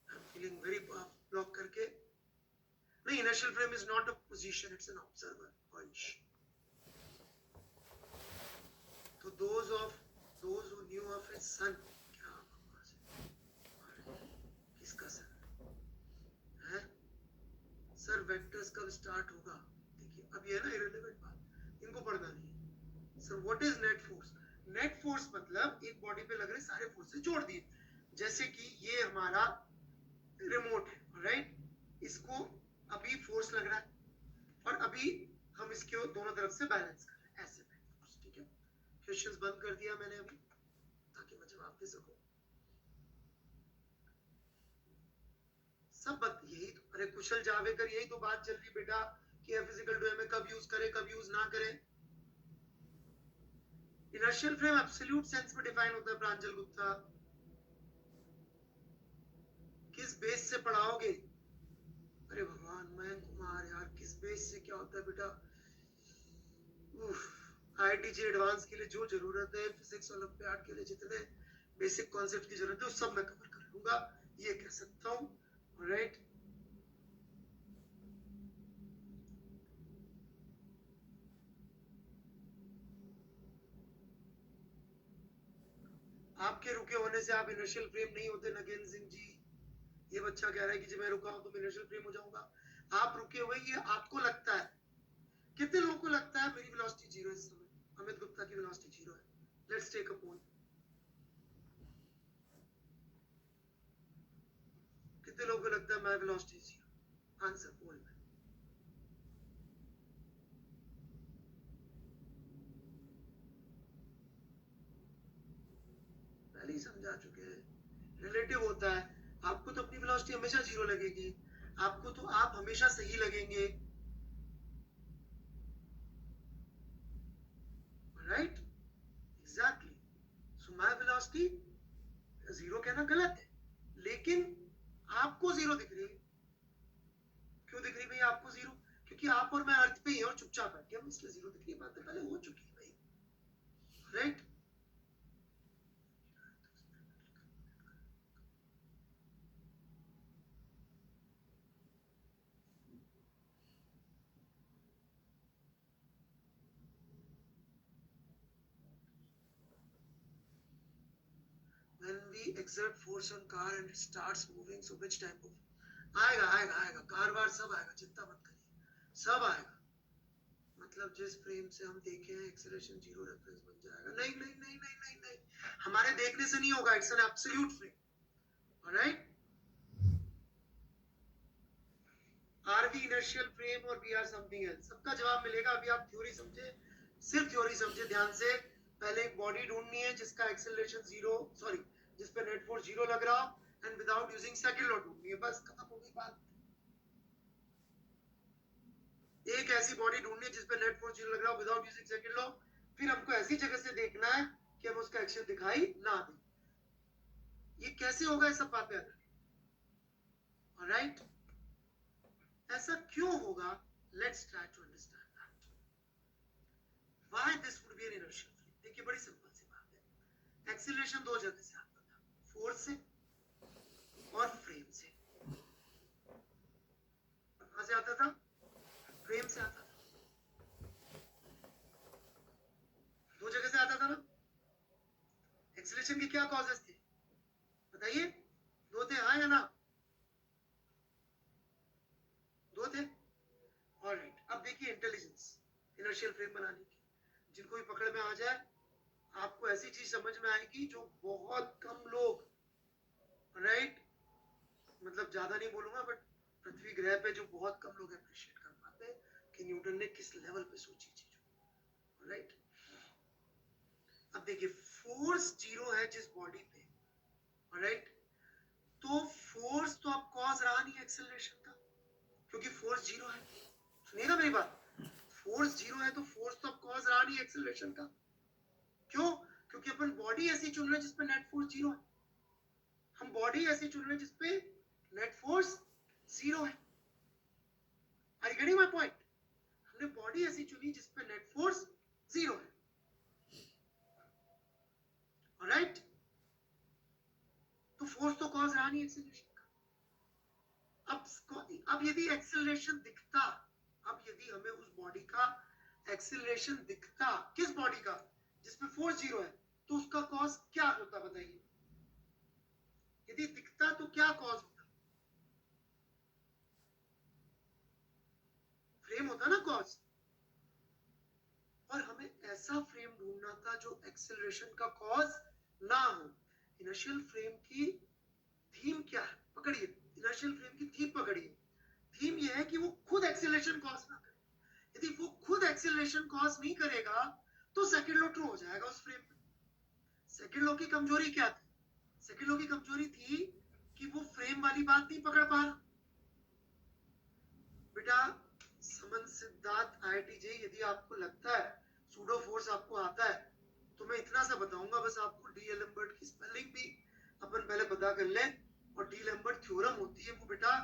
Speaker 1: I am feeling very block करके। नहीं, inertial frame is not a position, it's an observer point. तो those who knew of his son, क्या बकवास है, किसका सर है? सर वेक्टर्स कब स्टार्ट होगा? देखिए अब ये है ना इररिलेवेंट बात, इनको पढ़ना नहीं है। Sir what is net force? Net force मतलब एक बॉडी पे लग रहे सारे फोर्सेस जोड़ दिए। जैसे कि ये हमारा रिमोट है, राइट? इसको अभी फोर्स लग रहा है और अभी हम इसके दोनों तरफ से बैलेंस कर रहे हैं, ऐसे फोर्स, ठीक है? क्वेश्चंस बंद कर दिया मैंने अभी ताकि मैं जवाब दे सकूं। सब बात यही तो, अरे कुशल जावेकर यही तो बात चल रही बेटा कि F is equal to m कब यूज करें कब यूज ना करें। इनर्शियल फ्रेम एब्सोल्यूट सेंस में डिफाइन होता है प्रांजल गुप्ता, किस बेस से पढ़ाओगे? अरे भगवान मयंक कुमार यार, किस बेस से क्या होता है बेटा? आईआईटी एडवांस के लिए जो जरूरत है, फिजिक्स ओलंपियाड के लिए जितने बेसिक कॉन्सेप्ट की जरूरत है वो सब मैं कवर कर लूंगा, ये कह सकता हूँ, राइट? आपके रुके होने से आप इनर्शियल फ्रेम नहीं होते नगेंद्र सिंह जी, ये बच्चा कह रहा है कि जब मैं रुका हूं तो मैं इनर्शियल फ्रेम हो जाऊंगा। आप रुके हुए, ये आपको लगता है। कितने लोगों को लगता है मेरी वेलोसिटी जीरो है इस समय? अमित गुप्ता की वेलोसिटी जीरो है। लेट्स टेक अ पोल। कितने लोगों को लगता है मैं वेलोसिटी जीरो? आंसर पोल में। पहले ही समझा चुके हैं, रिलेटिव होता है। आपको तो अपनी वेलोसिटी हमेशा जीरो लगेगी, आपको तो आप हमेशा सही लगेंगे, right? Exactly. So my velocity zero कहना गलत है, लेकिन आपको जीरो दिख रही है। क्यों दिख रही भाई आपको जीरो? क्योंकि आप और मैं अर्थ पे ही है और चुपचाप बैठे हम, इसलिए जीरो दिख रही है। बात पहले हो चुकी है भाई, right? When we exert force on car and it starts moving, so which type of? आएगा आएगा आएगा, कार वार सब आएगा, चिंता मत करिए, सब आएगा। मतलब जिस फ्रेम से हम देखे हैं एक्सेलरेशन जीरो रेफरेंस बन जाएगा। नहीं नहीं नहीं नहीं नहीं नहीं, हमारे देखने से नहीं होगा, it's an absolute frame, alright? Are we inertial frame और वी आर समथिंग एल्स? सबका जवाब मिलेगा। अभी आप थ्योरी समझे, सिर्फ थ्योरी समझे ध्यान से। पहले एक बॉडी ढूंढनी है जिसका एक्सेलरेशन जीरो, सॉरी, जिस पे नेट फोर्स जीरो लग रहा हो, and without using second law ढूंढनी है, बस खत्म हो गई बात। एक ऐसी बॉडी ढूंढनी है जिस पे नेट फोर्स जीरो लग रहा हो विदाउट यूजिंग सेकंड लॉ। फिर हमको ऐसी जगह से देखना है कि हम उसका एक्शन दिखाई ना दे। ये कैसे होगा, ये सब बातें अलग है, ऑलराइट? ऐसा क्यों होगा? Let's try to understand that. Why this would be an inertial frame? देखिए बड़ी सिंपल सी बात है। एक्सीलरेशन दो जगह से आता था, फोर्स से और फ्रेम से। कहां से आता था? फ्रेम से आता था। दो जगह से आता था ना। एक्सीलरेशन के क्या कॉजेस थे बताइए? दो थे, हाँ या ना? दो थे, ऑलराइट। अब देखिए इंटेलिजेंस इनर्शियल फ्रेम बनाने की, जिनको भी पकड़ में आ जाए, आपको ऐसी चीज समझ में आएगी जो बहुत कम लोग, राइट, मतलब ज्यादा नहीं बोलूंगा, बट पृथ्वी ग्रह पे जो बहुत कम लोग अप्रिशिएट कर पाते हैं कि न्यूटन ने किस लेवल पे सोची चीजों, राइट? अब देखिए फोर्स जीरो है जिस बॉडी पे, राइट, तो फोर्स तो अब कॉज रहा नहीं एक्सेलरेशन का, क्योंकि फोर्स जीरो है। सुनिएगा मेरी बात, फोर्स जीरो है तो फोर्स तो अब कॉज रहा नहीं एक्सेलरेशन का। क्यों? क्योंकि अपन बॉडी ऐसी चुन रहे हैं जिसपे नेट फोर्स जीरो है। हम बॉडी ऐसी चुन रहे हैं जिसपे नेट फोर्स जीरो है। Are you getting my point? हमने बॉडी ऐसी चुनी जिसपे नेट फोर्स जीरो है, ऑलराइट? तो फोर्स तो कॉज रहा नहीं एक्सेलरेशन का। अब यदि एक्सेलरेशन दिखता, अब यदि हमें उस बॉडी का एक्सेलरेशन दिखता, किस बॉडी का? जिसपे फोर्स जीरो है, तो उसका कॉज क्या होता बताइए? यदि दिखता तो क्या कॉज होता? फ्रेम होता ना कॉज। और हमें ऐसा फ्रेम ढूंढना था जो एक्सेलरेशन का कॉज ना हो। इनर्शियल फ्रेम की थीम क्या है? पकड़िए, इनर्शियल फ्रेम की थीम पकड़िए। थीम यह है कि वो खुद एक्सेलरेशन कॉज ना करे। यदि वो खुद एक्सेलरेशन कॉज नहीं करेगा तो सेकंड लॉ ट्रू हो जाएगा उस फ्रेम में। सेकंड लॉ की कमजोरी क्या थी? सेकंड लॉ की कमजोरी थी कि वो फ्रेम वाली बात नहीं पकड़ पा रहा। बेटा समन सिद्धार्थ आईआईटी जे, यदि आपको लगता है सूडो फोर्स आपको आता है, तो मैं इतना सा बताऊंगा बस आपको, डी एलम्बर्ट की स्पेलिंग भी अपन पहले पता कर लें, और डी एलम्बर्ट थ्योरम होती है वो बेटा,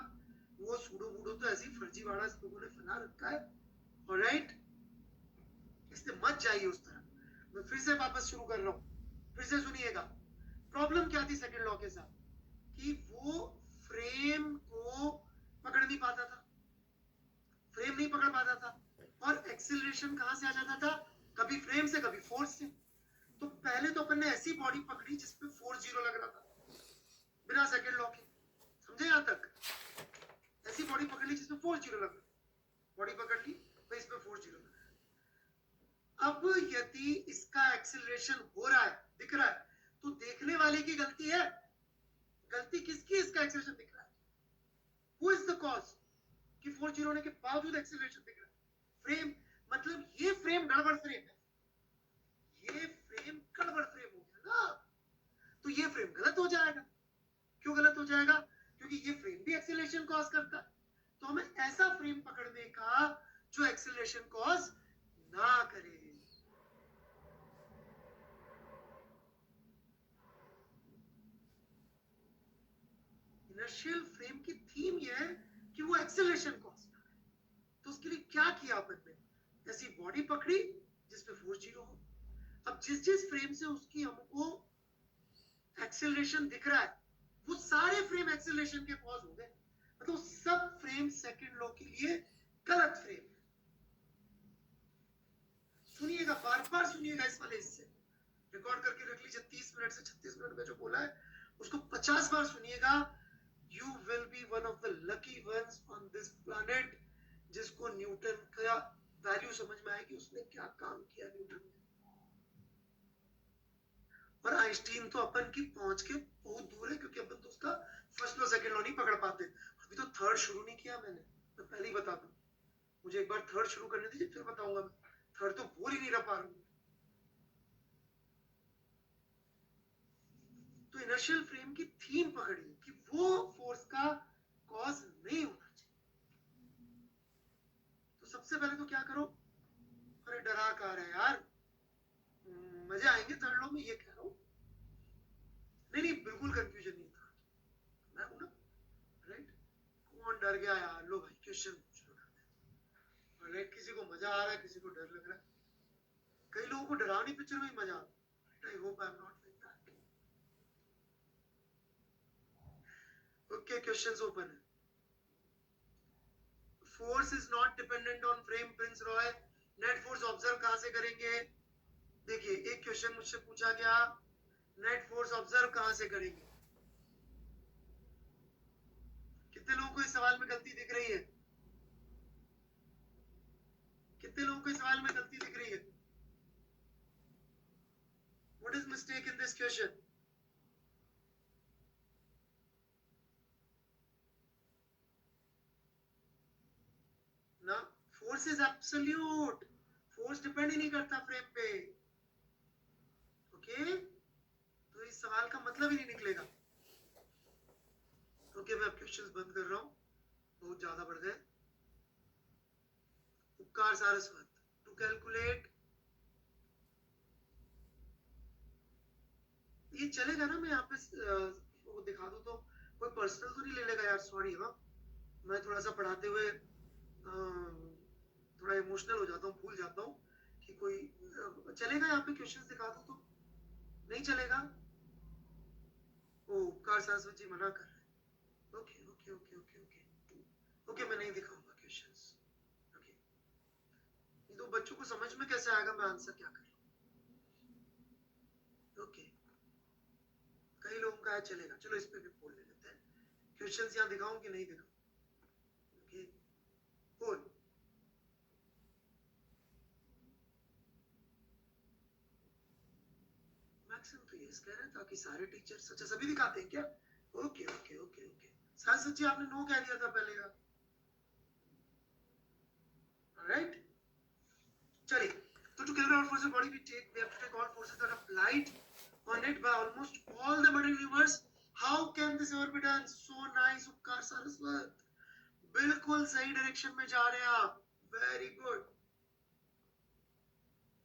Speaker 1: वो सूडो वूडो तो ऐसी फर्जीवाड़ा लोगों ने फैला रखा है, ऑलराइट? इससे मत जाइए उस तरह। मैं फिर से वापस शुरू कर रहा हूं, फिर से सुनिएगा। प्रॉब्लम क्या थी सेकंड लॉ के साथ? कि वो फ्रेम को पकड़ नहीं पाता था, फ्रेम नहीं पकड़ पाता था, और एक्सेलरेशन कहां से आ जाता था? कभी फ्रेम से कभी फोर्स से। तो पहले तो अपन ने ऐसी बॉडी पकड़ी जिसपे फोर्स जीरो लग रहा था, बिना सेकंड लॉ के। समझे यहाँ तक? ऐसी बॉडी पकड़ ली जिसमें फोर्स जीरो लग रहा है, बॉडी पकड़ ली तो इसमें फोर्स जीरो लग रहा है। अब यदि इसका एक्सेलरेशन हो रहा है, दिख रहा है, तो देखने वाले की गलती है? गलती किसकी? इसका एक्सेलरेशन दिख रहा है। Who is the cause कि फोर्स जीरो होने के बावजूद एक्सेलरेशन दिख रहा है? फ्रेम, मतलब ये फ्रेम गड़बड़ फ्रेम है, ये फ्रेम गड़बड़ फ्रेम हो गया ना, तो ये फ्रेम गलत हो जाएगा। क्यों गलत हो जाएगा? क्योंकि ये फ्रेम भी एक्सेलरेशन कॉज करता है। तो हमें ऐसा फ्रेम पकड़ने का जो एक्सेलरेशन कॉज ना करे। इनर्शियल फ्रेम की थीम ये है कि वो एक्सेलरेशन कॉज करे। तो उसके लिए क्या किया अपन ने? ऐसी बॉडी पकड़ी जिसमें फोर्स जीरो हो। अब जिस जिस फ्रेम से उसकी हमको एक्सेलरेशन दिख रहा है, वो सारे फ्रेम एक्सेलरेशन के कॉज हो गए। मतलब सब फ्रेम सेकंड लॉ के लिए गलत फ्रेम है। सुनिएगा, बार बार सुनिएगा इस वाले हिस्से, रिकॉर्ड करके रख लीजिए। 30 मिनट से 36 मिनट में जो बोला है उसको 50 बार सुनिएगा। You will be one of the lucky ones on this planet जिसको न्यूटन का वैल्यू समझ में आएगी, उसने क्या काम किया न्यूटन ने। और आइंस्टीन तो अपन की पहुंच के बहुत दूर है, क्योंकि अपन तो उसका फर्स्ट लॉ सेकंड लॉ नहीं पकड़ पाते। अभी तो थर्ड शुरू नहीं किया मैंने, मैं पहले ही बता दूं। मुझे एक बार थर्ड शुरू करने दीजिए, फिर बताऊंगा मैं। थर्ड तो बोल ही नहीं रहा पा रहा हूं। तो इनर्शियल फ्रेम की थीम पकड़िए कि वो फोर्स का कॉज नहीं होना चाहिए। तो सबसे पहले तो क्या करो? अरे डरा कह रहे यार, मजे आएंगे थर्ड लॉ में, ये कह रहा हूं। नहीं नहीं, बिल्कुल कंफ्यूजन नहीं था, मैं हूं ना, राइट? कौन डर गया यार? लो भाई क्वेश्चन पूछ लो। राइट, किसी को मजा आ रहा है, किसी को डर लग रहा है। कई लोगों को डरावनी पिक्चर में ही मजा आता है। I hope I am not like that. Okay, questions open है। Force is not dependent on frame, Prince Roy. Net force observe कहां से करेंगे? देखिए, एक क्वेश्चन मुझसे पूछा गया, नेट फोर्स ऑब्जर्व कहां से करेंगे? कितने लोगों को इस सवाल में गलती दिख रही है? कितने लोगों को इस सवाल में गलती दिख रही है? What is mistake in this question? ना, force is absolute, force depend ही नहीं करता फ्रेम पे। ओके, तो इस सवाल का मतलब ही नहीं निकलेगा। ओके, मैं अब क्वेश्चंस बंद कर रहा हूं, बहुत ज्यादा बढ़ गए। उपकार सारस्वत, टू कैलकुलेट, ये चलेगा ना? मैं यहाँ पे वो दिखा दूं तो कोई पर्सनल तो नहीं ले लेगा यार? सॉरी, हाँ, मैं थोड़ा सा पढ़ाते हुए थोड़ा इमोशनल हो जाता हूँ, भूल जाता हूँ कि कोई चलेगा यहाँ पे क्वेश्चंस दिखा दूं तो? नहीं चलेगा? ओ, उपकार सारस्वत जी मना कर रहे हैं। Okay okay okay okay okay okay, मैं नहीं दिखाऊंगा क्वेश्चंस। ओके, ये तो बच्चों को समझ में कैसे आएगा मैं आंसर क्या कर रहा हूँ? ओके, कई लोगों का है, चलेगा। चलो इस पे भी बोल ले लेते हैं। क्वेश्चंस यहाँ दिखाऊं कि नहीं दिखाऊं? ओके, बोल। मैक्सिमम तो यस कह रहे हैं, ताकि सारे टीचर्स, अच्छा सभी दिखाते हैं क्या? ओके ओके ओके ओके, साथ सच्ची आपने नो कह दिया था पहले का। राइट, चलिए। तो to calculate all forces body we have to take all forces that are applied on it by almost all the material universe. How can this ever be done? So nice, उपकार सारस्वत, बिल्कुल सही direction में जा रहे हैं आप। Very good,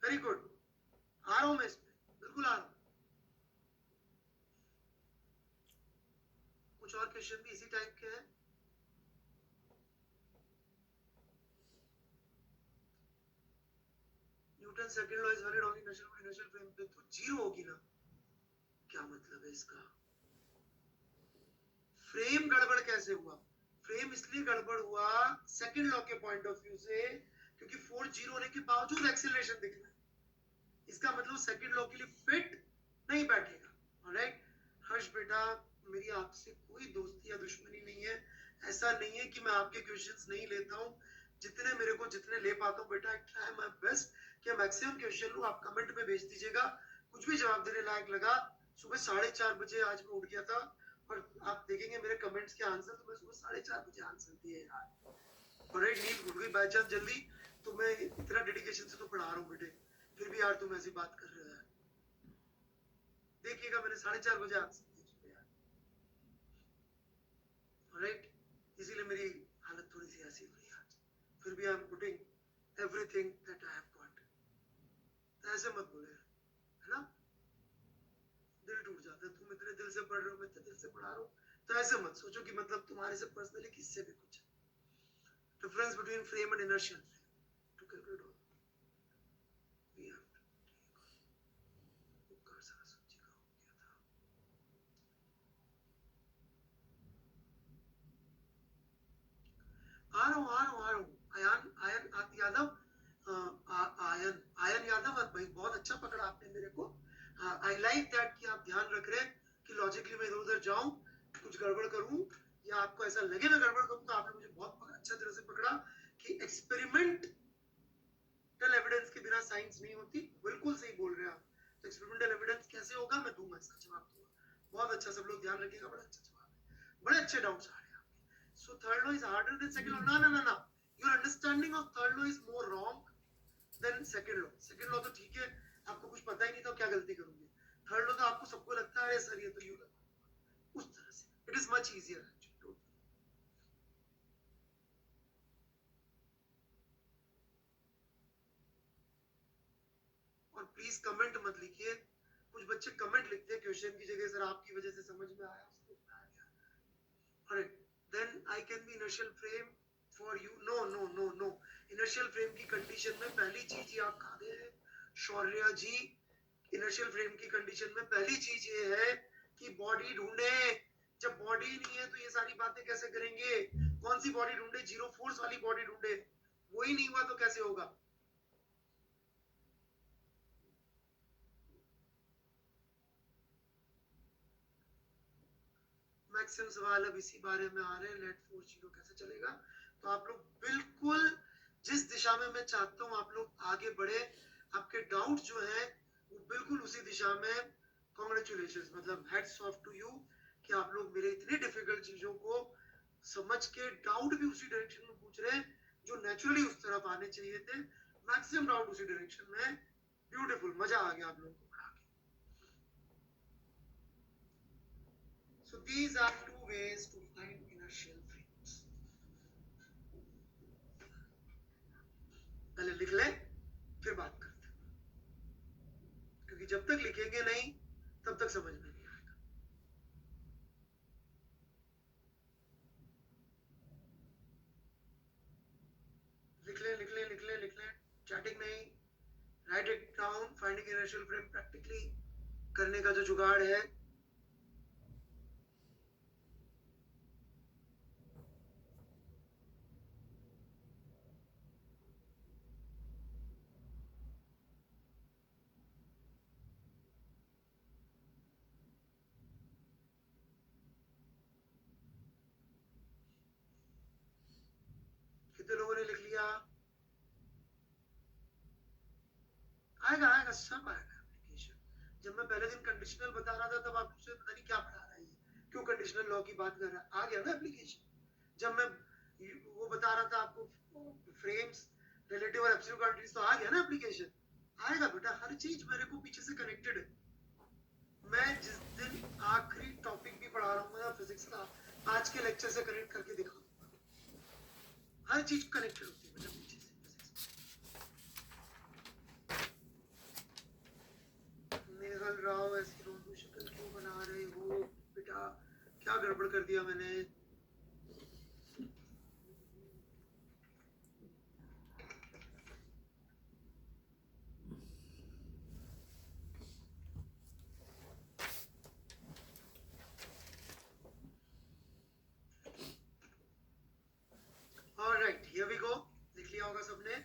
Speaker 1: very good. आ रहा हूं मैं इसमें, बिल्कुल आ रहा हूं। कुछ और क्वेश्चन भी इसी टाइप के हैं। Newton second law is valid only inertial frame पे, तो जीरो होगी ना? क्या मतलब है इसका? फ्रेम गड़बड़ कैसे हुआ? फ्रेम इसलिए गड़बड़ हुआ सेकंड लॉ के पॉइंट ऑफ व्यू से, क्योंकि फोर्स जीरो होने के बावजूद एक्सेलरेशन दिख रहा है। इसका मतलब सेकंड लॉ के लिए फिट नहीं बैठेगा। ऑलराइट हर्ष बेटा, मेरी आपसे कोई दोस्ती या दुश्मनी नहीं है, ऐसा नहीं है कि मैं आपके क्वेश्चंस नहीं लेता हूँ, जितने ले पाता हूँ बेटा, आई ट्राई माय बेस्ट कि मैक्सिमम क्वेश्चन लूँ। आप कमेंट में भेज दीजिएगा, कुछ भी जवाब देने लायक लगा। सुबह 4:30 बजे आज मैं उठ गया था, और आप देखेंगे मेरे कमेंट्स के आंसर, तो मैं सुबह 4:30 बजे आंसर दिए यार। और नींद उठ गई बाई चांस जल्दी, तो मैं इतना डेडिकेशन से तो पढ़ा रहा हूँ बेटे, फिर भी यार तुम ऐसी बात कर रहे हो यार। देखिएगा मैंने 4:30 बजे आंसर दिए सुबह यार, राइट। इसीलिए मेरी हालत थोड़ी सी ऐसी हो रही है आज, फिर भी I am putting everything that I have got. ऐसे मत बोले, है ना, दिल टूट जाता है। तुम इतने दिल से पढ़ रहे हो, मैं इतने दिल से पढ़ा रहा हूँ, तो ऐसे मत सोचो कि मतलब तुम्हारे से पर्सनली किससे भी कुछ। Difference between frame and inertial frame to calculate all we have उपकार सरस्वती का हो गया था। आ रहा हूँ आयन आयन यादव, आयन आयन यादव भाई, बहुत अच्छा पकड़ा आपने मेरे को। आई लाइक दैट कि आप ध्यान रख रहे हैं कि लॉजिकली मैं इधर उधर जाऊं, कुछ गड़बड़ करूं, या आपको ऐसा लगे मैं गड़बड़ करूं, तो आपने मुझे बहुत अच्छा तरह से पकड़ा कि एक्सपेरिमेंटल एविडेंस के बिना साइंस नहीं होती। बिल्कुल सही बोल रहे हैं आप। तो एक्सपेरिमेंटल एविडेंस कैसे होगा, मैं दूंगा इसका जवाब दूंगा। बहुत अच्छा, सब लोग ध्यान रखिएगा, बड़ा अच्छा जवाब है, बड़े अच्छे डाउट्स आ रहे हैं आपके। So third law is harder than second law. ना, your understanding of third law is more wrong than second law. Second law तो ठीक है, आपको कुछ पता ही नहीं था क्या गलती करूंगी। थर्ड लॉ तो आपको सबको लगता है सर ये तो यूं लगा, उस तरह से it is much easier actually. और प्लीज कमेंट मत लिखिए, कुछ बच्चे कमेंट लिखते हैं क्वेश्चन की जगह, सर आपकी वजह से समझ में आया, समझ में आ गया। Alright, then I can be inertial frame for you. No. Inertial frame की कंडीशन में पहली चीज ये आप खा गए हैं शौर्या जी। इनर्शियल फ्रेम की कंडीशन में पहली चीज ये है कि बॉडी ढूंढे। जब बॉडी नहीं है तो ये सारी बातें कैसे करेंगे? कौन सी बॉडी ढूंढे? जीरो फोर्स वाली बॉडी ढूंढे। वही नहीं हुआ तो कैसे होगा? मैक्सिमम सवाल अब इसी बारे में आ रहे हैं, लेट फोर्स जीरो कैसे चलेगा। तो आप लोग बिल्कुल जिस दिशा में मैं चाहता हूँ आप लोग आगे बढ़े, आपके डाउट जो है वो बिल्कुल उसी दिशा में। कॉन्ग्रेचुलेशन, मतलब हेड्स ऑफ टू यू कि आप लोग मेरे इतनी डिफिकल्ट चीजों को समझ के डाउट भी उसी डायरेक्शन में पूछ रहे हैं जो नेचुरली उस तरफ आने चाहिए थे। मैक्सिमम डाउट उसी डायरेक्शन में। ब्यूटीफुल, मजा आ गया आप लोगों को पढ़ा के। So these are two ways to find inertial frames. पहले लिख लें फिर बात करते हैं, क्योंकि जब तक लिखेंगे नहीं तब तक समझ में नहीं आएगा। लिख लें, चैटिंग नहीं, right it down. Finding inertial frame practically करने का जो जुगाड़ है, कितने लोगों ने लिख लिया? आएगा सब आएगा एप्लीकेशन। जब मैं पहले दिन कंडीशनल बता रहा था तब आप मुझसे पता नहीं क्या पढ़ा रहा है, क्यों कंडीशनल लॉ की बात कर रहा है। आ गया ना एप्लीकेशन। जब मैं वो बता रहा था आपको फ्रेम्स, रिलेटिव और एब्सोल्यूट क्वांटिटीज, तो आ गया ना एप्लीकेशन। आएगा बेटा, हर चीज मेरे को पीछे से कनेक्टेड है। मैं जिस दिन आखिरी टॉपिक भी पढ़ा रहा हूँ ना फिजिक्स का, आज के लेक्चर से कनेक्ट करके दिखाऊंगा। हर चीज कनेक्टेड होती है बेटा पीछे से। नेहल राव ऐसी रोंदू शक्ल क्यों बना रहे हो बेटा? क्या गड़बड़ कर दिया मैंने? Alright, here we go. लिख लिया होगा सबने।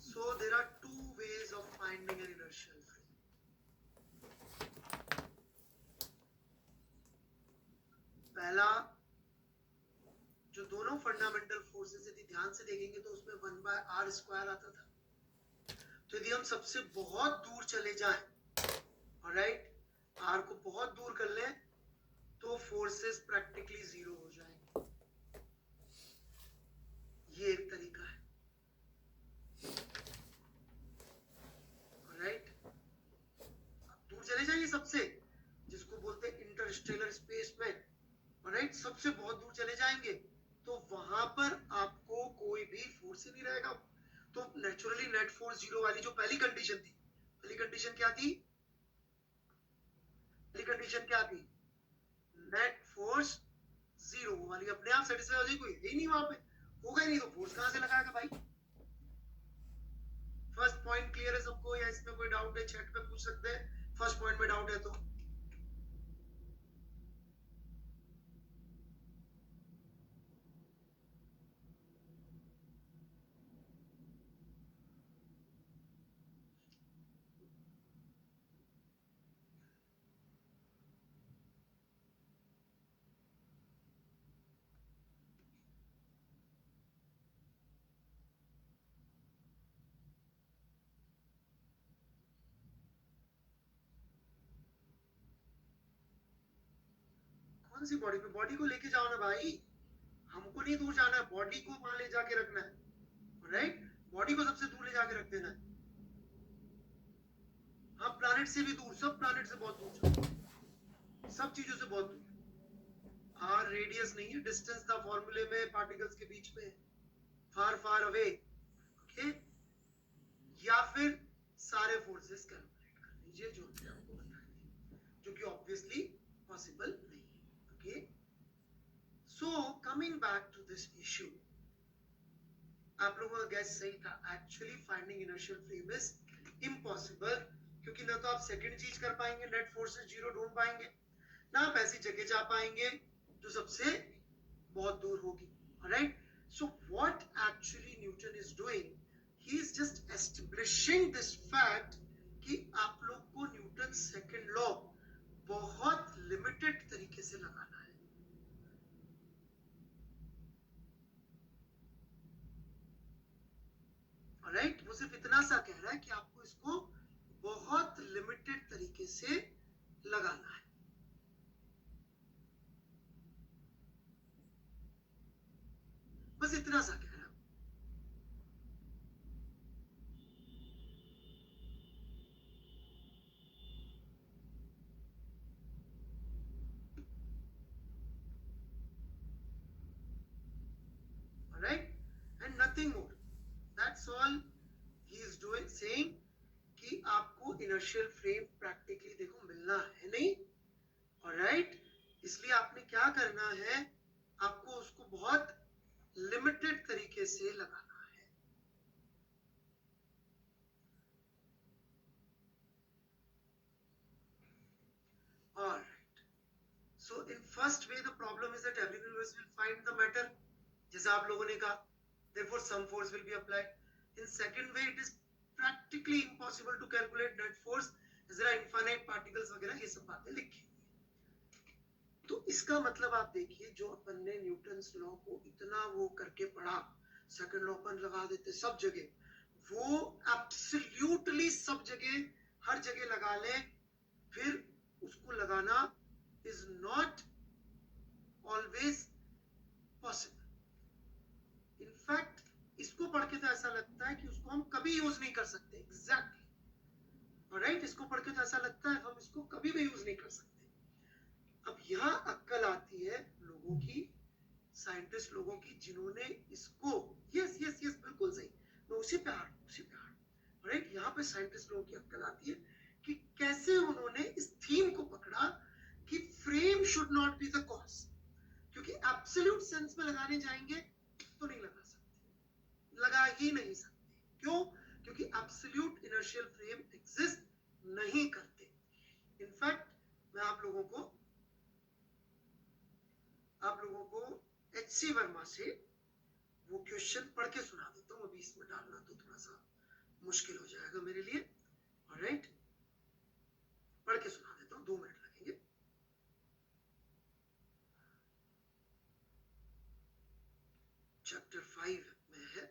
Speaker 1: So there are two ways of finding an inertial frame. पहला जो दोनों फंडामेंटल फोर्सेस यदि ध्यान से देखेंगे तो उसमें 1/r² आता था। तो यदि हम सबसे बहुत दूर चले जाएं, ऑलराइट, r को बहुत दूर कर लें तो फोर्सेस प्रैक्टिकली जीरो हो जाएंगे। ये एक तरीका है, ऑलराइट। दूर चले जाइए सबसे, जिसको बोलते हैं इंटरस्टेलर स्पेस में, ऑलराइट, सबसे बहुत दूर चले जाएंगे तो वहां पर आपको कोई भी फोर्स ही नहीं रहेगा। तो नेचुरली नेट फोर्स जीरो वाली जो पहली कंडीशन थी, पहली कंडीशन क्या थी? पहली कंडीशन क्या थी? नेट फोर्स जीरो वाली अपने आप सेटिस्फाई हो जाएगी, कोई है ही नहीं वहां पे, होगा ही नहीं तो फोर्स कहां से लगाएगा भाई? फर्स्ट पॉइंट क्लियर है सबको, या इसमें कोई डाउट है चैट पे पूछ सकते हैं, फर्स्ट पॉइंट में डाउट है तो। कौन सी बॉडी पे? बॉडी को लेके जाओ ना भाई, हमको नहीं दूर जाना है, बॉडी को वहां ले जाके रखना है, राइट? बॉडी को सबसे दूर ले जाके रख देना है। हाँ, प्लैनेट से भी दूर, सब प्लैनेट से बहुत दूर जाओ, सब चीजों से बहुत दूर। आर रेडियस नहीं है, डिस्टेंस था फॉर्मूले में पार्टिकल्स के बीच में, फार फार अवे, ओके। या फिर सारे फोर्सेस कैलकुलेट कर लीजिए जो हमने आपको बताया, जो कि ऑब्वियसली पॉसिबल नहीं है, okay. So coming back to this issue, आप लोगों का गैस सही था, actually finding inertial frame is impossible, क्योंकि ना तो आप सेकंड चीज कर पाएंगे, नेट फोर्सेस जीरो ढूंढ पाएंगे, ना आप ऐसी जगह जा पाएंगे जो सबसे बहुत दूर होगी, alright. So what actually Newton is doing, he is just establishing this fact कि आप लोग को न्यूटन सेकंड लॉ बहुत लिमिटेड तरीके से लगाना है, ऑलराइट। वो सिर्फ इतना सा कह रहा है कि आपको इसको बहुत लिमिटेड तरीके से लगाना है, बस इतना सा कह रहा है। Alright, and nothing more, that's all he is doing, saying कि आपको इनर्शियल फ्रेम प्रैक्टिकली देखो मिलना है नहीं, ऑलराइट। इसलिए आपने क्या करना है, आपको उसको बहुत लिमिटेड तरीके से लगाना है, alright. So in first way the problem is that every universe will find the matter, जैसे आप लोगों ने कहा, therefore some force will be applied। in second way it is practically impossible to calculate net force, जरा infinite particles वगैरह ये सब बातें लिखी। तो इसका मतलब आप देखिए, जो अपन ने न्यूटन्स लॉ को इतना वो करके पढ़ा, सेकंड लॉ अपन लगा देते सब जगह, वो एब्सोल्युटली सब जगह, हर जगह लगा ले, फिर उसको लगाना is not always possible. In fact इसको पढ़ के तो ऐसा लगता है कि उसको हम कभी यूज नहीं कर सकते, एग्जैक्टली, ऑलराइट। इसको पढ़ के तो ऐसा लगता है हम इसको कभी भी यूज नहीं कर सकते। अब यहाँ अक्कल आती है लोगों की, साइंटिस्ट लोगों की, जिन्होंने इसको, यस यस यस बिल्कुल सही, मैं उसी पे आ रहा हूँ, उसी पे आ रहा हूँ, राइट। यहाँ पे साइंटिस्ट लोगों की अक्कल आती है कि कैसे उन्होंने इस थीम को पकड़ा कि frame should not be the cause, क्योंकि एब्सोल्यूट सेंस में लगाने जाएंगे तो नहीं लगा सकते, लगा ही नहीं सकते। क्यों? क्योंकि एब्सोल्यूट इनर्शियल फ्रेम एग्जिस्ट नहीं करते। इनफैक्ट मैं आप लोगों को एच.सी. वर्मा से वो क्वेश्चन पढ़ के सुना देता हूँ, अभी इसमें डालना तो थोड़ा सा मुश्किल हो जाएगा मेरे लिए, ऑलराइट। पढ़ के सुना देता हूँ, 2 मिनट लगेंगे। 5 में है।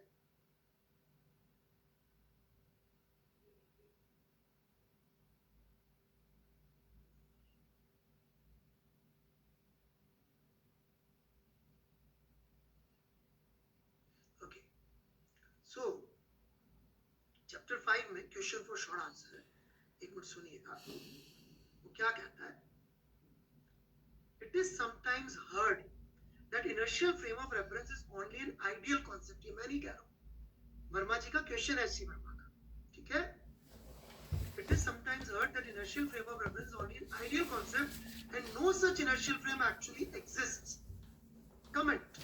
Speaker 1: ओके, सो चैप्टर 5 में क्वेश्चन फॉर शॉर्ट आंसर है, एक मिनट सुनिएगा। वो क्या कहता है? It is sometimes heard that inertial frame of reference is only an ideal concept। ये मैं नहीं कह रहा हूं, वर्मा जी का क्वेश्चन है, सी वर्मा का, ठीक है। It is sometimes heard that inertial frame of reference is only an ideal concept and no such inertial frame actually exists। Comment।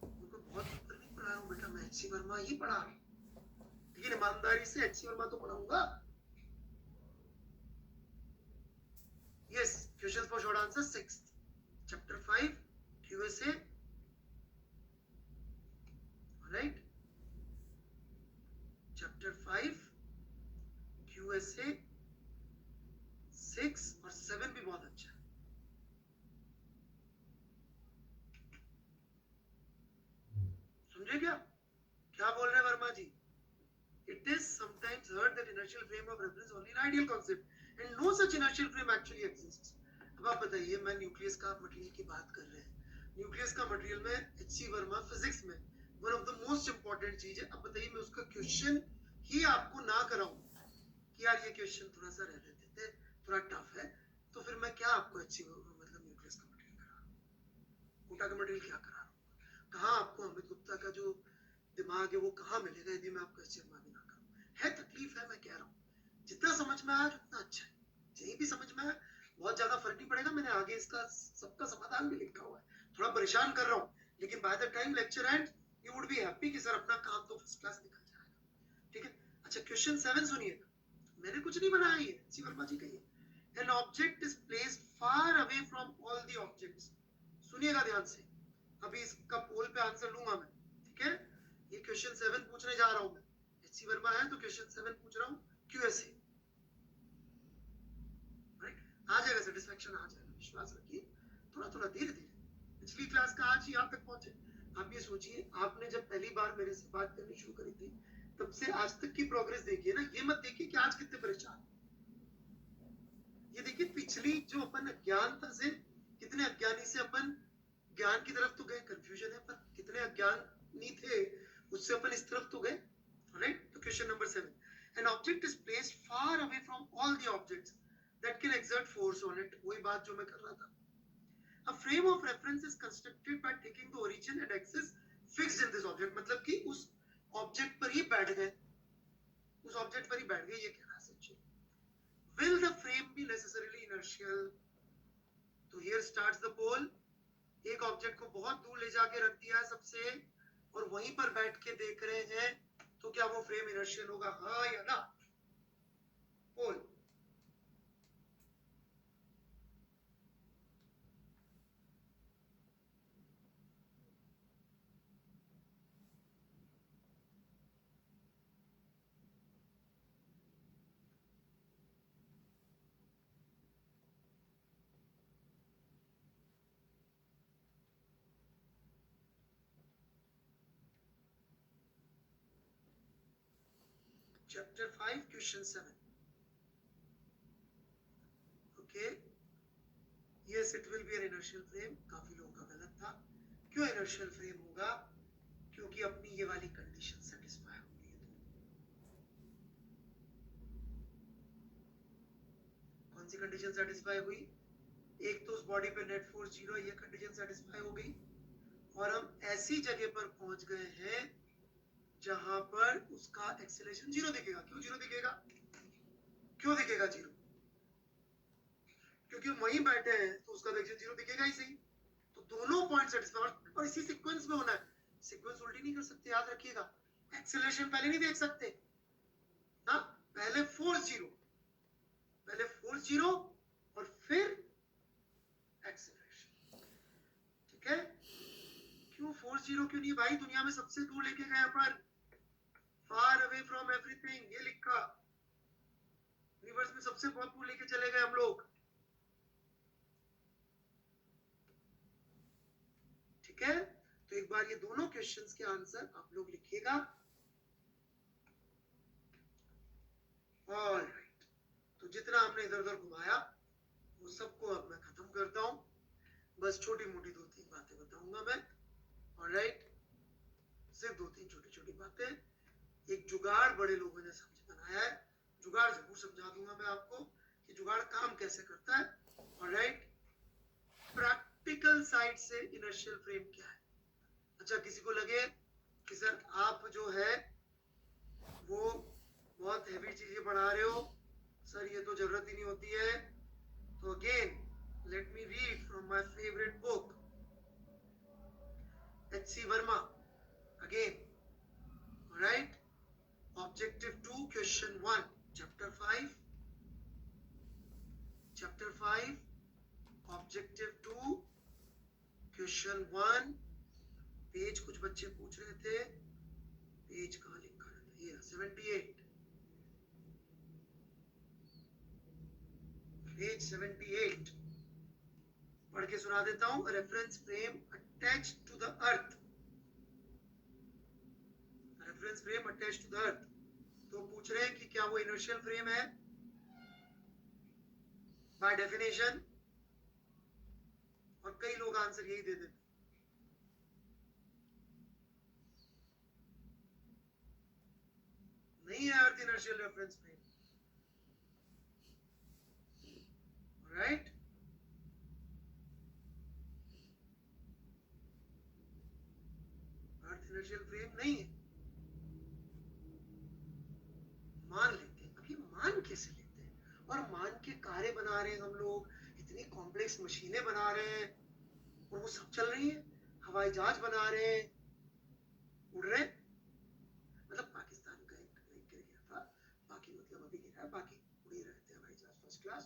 Speaker 1: उनको बहुत ऊपर नहीं पढ़ा रहा हूं बेटा, मैं सी वर्मा ही पढ़ा रहा हूं, लेकिन ईमानदारी से सी वर्मा तो पढ़ाऊंगा। Yes, questions for short answer 6th chapter 5 QSA, right? chapter 5 QSA 6 और 7 भी बहुत अच्छा है। समझे क्या क्या बोल रहे हैं वर्मा जी? It is sometimes heard that inertial frame of reference is only an ideal concept and no such inertial frame actually exists। अब आप बताइए, मैं न्यूक्लियस का मटेरियल की बात कर रहे हैं, न्यूक्लियस का मटेरियल में एच सी वर्मा फिजिक्स में one of the most important चीज है। अब बताइए, मैं उसका क्वेश्चन ही आपको ना कराऊं कि यार ये क्वेश्चन थोड़ा सा रहने देते, थोड़ा टफ है, तो फिर मैं क्या आपको एच सी मतलब न्यूक्लियस का मटेरियल करा रहा हूँ, कोटा का मटेरियल क्या करा रहा हूँ? कहाँ आपको अमित गुप्ता का जो दिमाग है वो कहाँ मिलेगा यदि मैं आपको एच सी वर्मा भी ना करूँ? है तकलीफ है, मैं कह रहा हूँ जितना समझ में आया उतना अच्छा है, यही भी समझ में आया बहुत ज्यादा फर्क नहीं पड़ेगा। मैंने आगे इसका सबका समाधान भी लिखा हुआ है, थोड़ा परेशान कर रहा हूँ, लेकिन by the time lecture and you would be happy कि सर अपना काम तो फर्स्ट क्लास निकल जाएगा, ठीक है। अच्छा, क्वेश्चन 7 सुनिएगा, मैंने कुछ नहीं बनाया, ये सी वर्मा जी कहिए। An object is placed far away from all the objects. सुनिएगा ध्यान से, अभी इसका पोल पे आंसर लूंगा मैं, ठीक है। ये क्वेश्चन 7 पूछने जा रहा हूं मैं, एच सी वर्मा है तो क्वेश्चन 7 पूछ रहा हूँ क्यूएसए, आ जाएगा, सेटिस्फैक्शन आ जाएगा, विश्वास रखिए, थोड़ा थोड़ा धीरे धीरे। पिछली क्लास का आज यहाँ तक पहुंचे। आप ये सोचिए, आपने जब पहली बार मेरे से बात करनी शुरू करी थी तब से आज तक की प्रोग्रेस देखिए ना, ये मत देखिए कि आज कितने परेशान, ये देखिए पिछली जो अपन अज्ञानता से, कितने अज्ञानी से अपन ज्ञान की तरफ तो गए, कंफ्यूजन है पर कितने अज्ञानी थे उससे अपन इस तरफ तो गए, राइट। तो question number 7, an object is placed far away from all the objects that can exert force on it। वही बात जो मैं कर रहा था। A frame of reference is constructed by taking the origin and axis fixed in this object। मतलब कि उस ऑब्जेक्ट पर ही बैठ गए, उस ऑब्जेक्ट पर ही बैठ गए, ये कहना है सच्ची। Will the frame be necessarily inertial? तो here starts the poll। एक ऑब्जेक्ट को बहुत दूर ले जाके रख दिया है सबसे और वहीं पर बैठ के देख रहे हैं, तो क्या वो फ्रेम इनर्शियल होगा, हाँ या ना? पोल। Chapter 5 question 7। Okay, yes it will be an inertial frame। काफी लोगों का गलत था। क्यों inertial frame होगा? क्योंकि अपनी ये वाली कंडीशन सेटिस्फाई होगी। कौन सी कंडीशन सेटिस्फाई हुई? एक तो उस बॉडी पे नेट फोर्स 0, ये कंडीशन सेटिस्फाई हो गई, और हम ऐसी जगह पर पहुंच गए हैं जहां पर उसका एक्सेलरेशन 0 दिखेगा। क्यों 0 दिखेगा? क्यों दिखेगा 0? क्योंकि वहीं बैठे हैं तो उसका एक्सेलरेशन 0 दिखेगा ही सही। तो दोनों पॉइंट सेटिस्फाई, और इसी सीक्वेंस में होना है। सीक्वेंस उल्टी नहीं कर सकते, याद रखिएगा। एक्सेलरेशन पहले नहीं देख सकते ना, पहले फोर्स 0, पहले फोर्स 0 और फिर एक्सेलरेशन, ठीक है। क्यों फोर्स 0 क्यों नहीं भाई? दुनिया में सबसे दूर लेके गए अपन, फार अवे फ्रॉम एवरीथिंग, ये लिखा। यूनिवर्स में सबसे बहुत दूर लेके चले गए हम लोग, ठीक है। तो एक बार ये दोनों क्वेश्चंस के आंसर आप लोग लिखिएगा। ऑलराइट, तो जितना हमने इधर उधर घुमाया वो सबको अब मैं खत्म करता हूँ, बस छोटी मोटी 2-3 बातें बताऊंगा मैं। ऑलराइट, सिर्फ 2-3 छोटी छोटी बातें। एक जुगाड़ बड़े लोगों ने समझ बनाया है, जुगाड़ जरूर समझा दूंगा मैं आपको कि जुगाड़ काम कैसे करता है। ऑलराइट, प्रैक्टिकल साइड से इनर्शियल फ्रेम क्या है। अच्छा, किसी को लगे कि सर आप जो है वो बहुत हैवी चीजें पढ़ा रहे हो, सर ये तो जरूरत ही नहीं होती है, तो again let me read from my favourite book H.C. Verma again. All right, objective 2 question 1 chapter 5 objective 2 question 1 page कुछ बच्चे पूछ रहे थे, पेज कहाँ लिखा रहता है, ये 78, पेज 78 पढ़ के सुना देता हूँ। Reference frame attach to the earth, reference frame attach to the earth, तो पूछ रहे हैं कि क्या वो इनर्शियल फ्रेम है बाय डेफिनेशन, और कई लोग आंसर यही दे देते, नहीं है earth inertial reference frame. Right, earth inertial frame नहीं है, मान लेते हैं। अभी मान कैसे लेते हैं, और मान के कार्य बना रहे हैं हम लोग, इतनी कॉम्प्लेक्स मशीनें बना रहे हैं और वो सब चल रही है, हवाई जहाज बना रहे हैं, उड़ रहे हैं। मतलब पाकिस्तान का एक गिर गया था, बाकी मतलब अभी गिरा है, बाकी उड़ ही रहे थे हवाई जहाज फर्स्ट क्लास।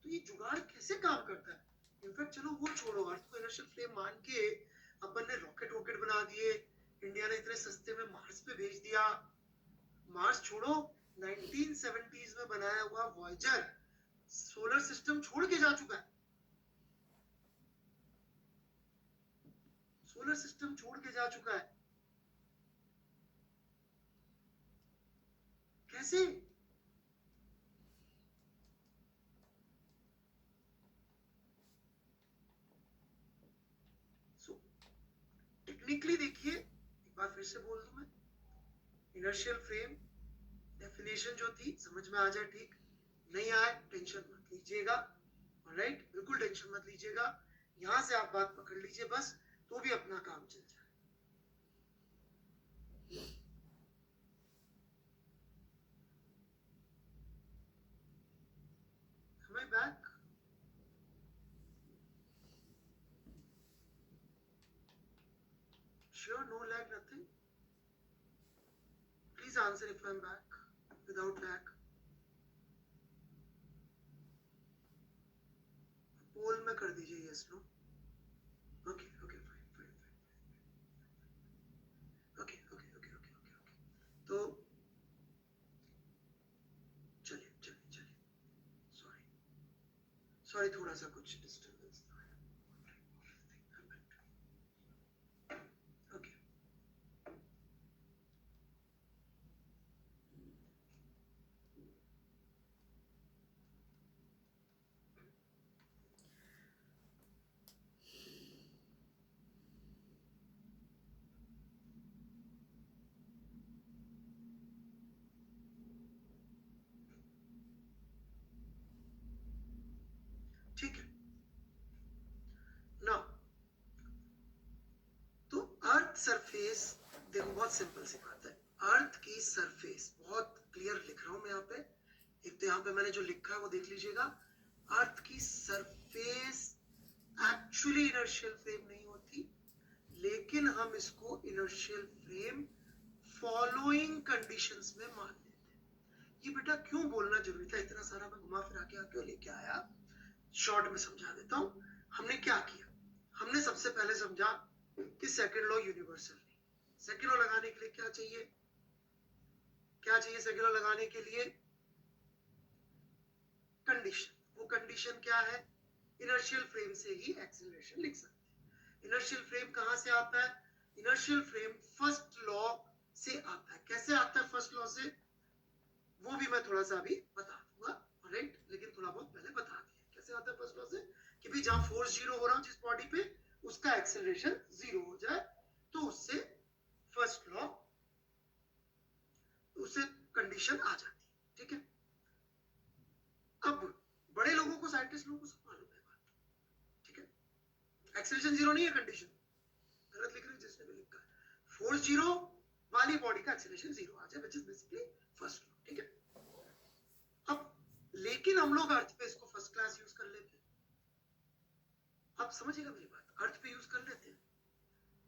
Speaker 1: तो ये जुगाड़ कैसे काम करता है, इनफैक्ट चलो वो छोड़ो, अर्थ को इनर्शियल फ्रेम मान के अपन ने रॉकेट वॉकेट बना दिए, इंडिया ने इतने सस्ते में मार्स पे भेज दिया। मार्स छोड़ो, 1970s में बनाया हुआ वॉयेजर सोलर सिस्टम छोड़ के जा चुका है, सोलर सिस्टम छोड़ के जा चुका है। कैसे? टेक्निकली देखिए, एक बार फिर से बोल दूं मैं, इनर्शियल फ्रेम डेफिनेशन जो थी समझ में आ जाए, ठीक नहीं आए टेंशन मत लीजिएगा। ऑलराइट, बिल्कुल टेंशन मत लीजिएगा, यहां से आप बात पकड़ लीजिए बस, तो भी अपना काम चल जाए। Am I back? Sure, no lag, nothing. Please answer if I'm back without lag. पोल में कर दीजिए yes no. Okay okay fine fine fine, okay okay okay okay okay okay, तो चलिए चलिए चलिए, सॉरी सॉरी, थोड़ा सा कुछ डिस्टर्बेंस था। ओके, ठीक है ना। तो अर्थ सरफेस, देखो बहुत सिंपल सी बात है, अर्थ की सरफेस बहुत क्लियर लिख रहा हूं मैं यहाँ पे, एक तो यहाँ पे मैंने जो लिखा है वो देख लीजिएगा। अर्थ की सरफेस एक्चुअली इनर्शियल फ्रेम नहीं होती, लेकिन हम इसको इनर्शियल फ्रेम फॉलोइंग कंडीशंस में मान लेते हैं। ये बेटा क्यों बोलना जरूरी था, इतना सारा मैं घुमा फिरा के क्यों लेके आया, शॉर्ट में समझा देता हूं। हमने क्या किया, हमने सबसे पहले समझा कि सेकंड लॉ यूनिवर्सल नहीं। सेकंड लॉ लगाने के लिए क्या चाहिए, क्या चाहिए सेकंड लॉ लगाने के लिए, कंडीशन। वो कंडीशन क्या है, इनर्शियल फ्रेम से ही एक्सीलरेशन लिख सकते हैं। इनर्शियल फ्रेम कहां से आता है, इनर्शियल फ्रेम फर्स्ट लॉ से आता है। कैसे आता है फर्स्ट लॉ से, वो भी मैं थोड़ा सा अभी बता दूंगा, राइट? लेकिन थोड़ा बहुत पहले बता दिया कैसे आता है फर्स्ट लॉ से, कि भाई जहां फोर्स जीरो हो रहा हो जिस बॉडी पे, उसका एक्सेलरेशन जीरो हो जाए, तो उससे फर्स्ट लॉ, उससे कंडीशन आ जाती है, ठीक है? अब बड़े लोगों को, साइंटिस्ट लोगों को सब मालूम है बात, ठीक है? एक्सेलरेशन जीरो नहीं है कंडीशन, गलत लिख रहे हैं जिसने भी लिखा है। फोर्स जीरो वाली बॉडी का एक्सेलरेशन जीरो आ जाए, which is basically first law, ठीक है? अब लेकिन हम लोग अर्थ पे इसको फर्स्ट क्लास यूज कर लेते हैं। आप समझिएगा मेरी बात, अर्थ पे यूज कर लेते हैं।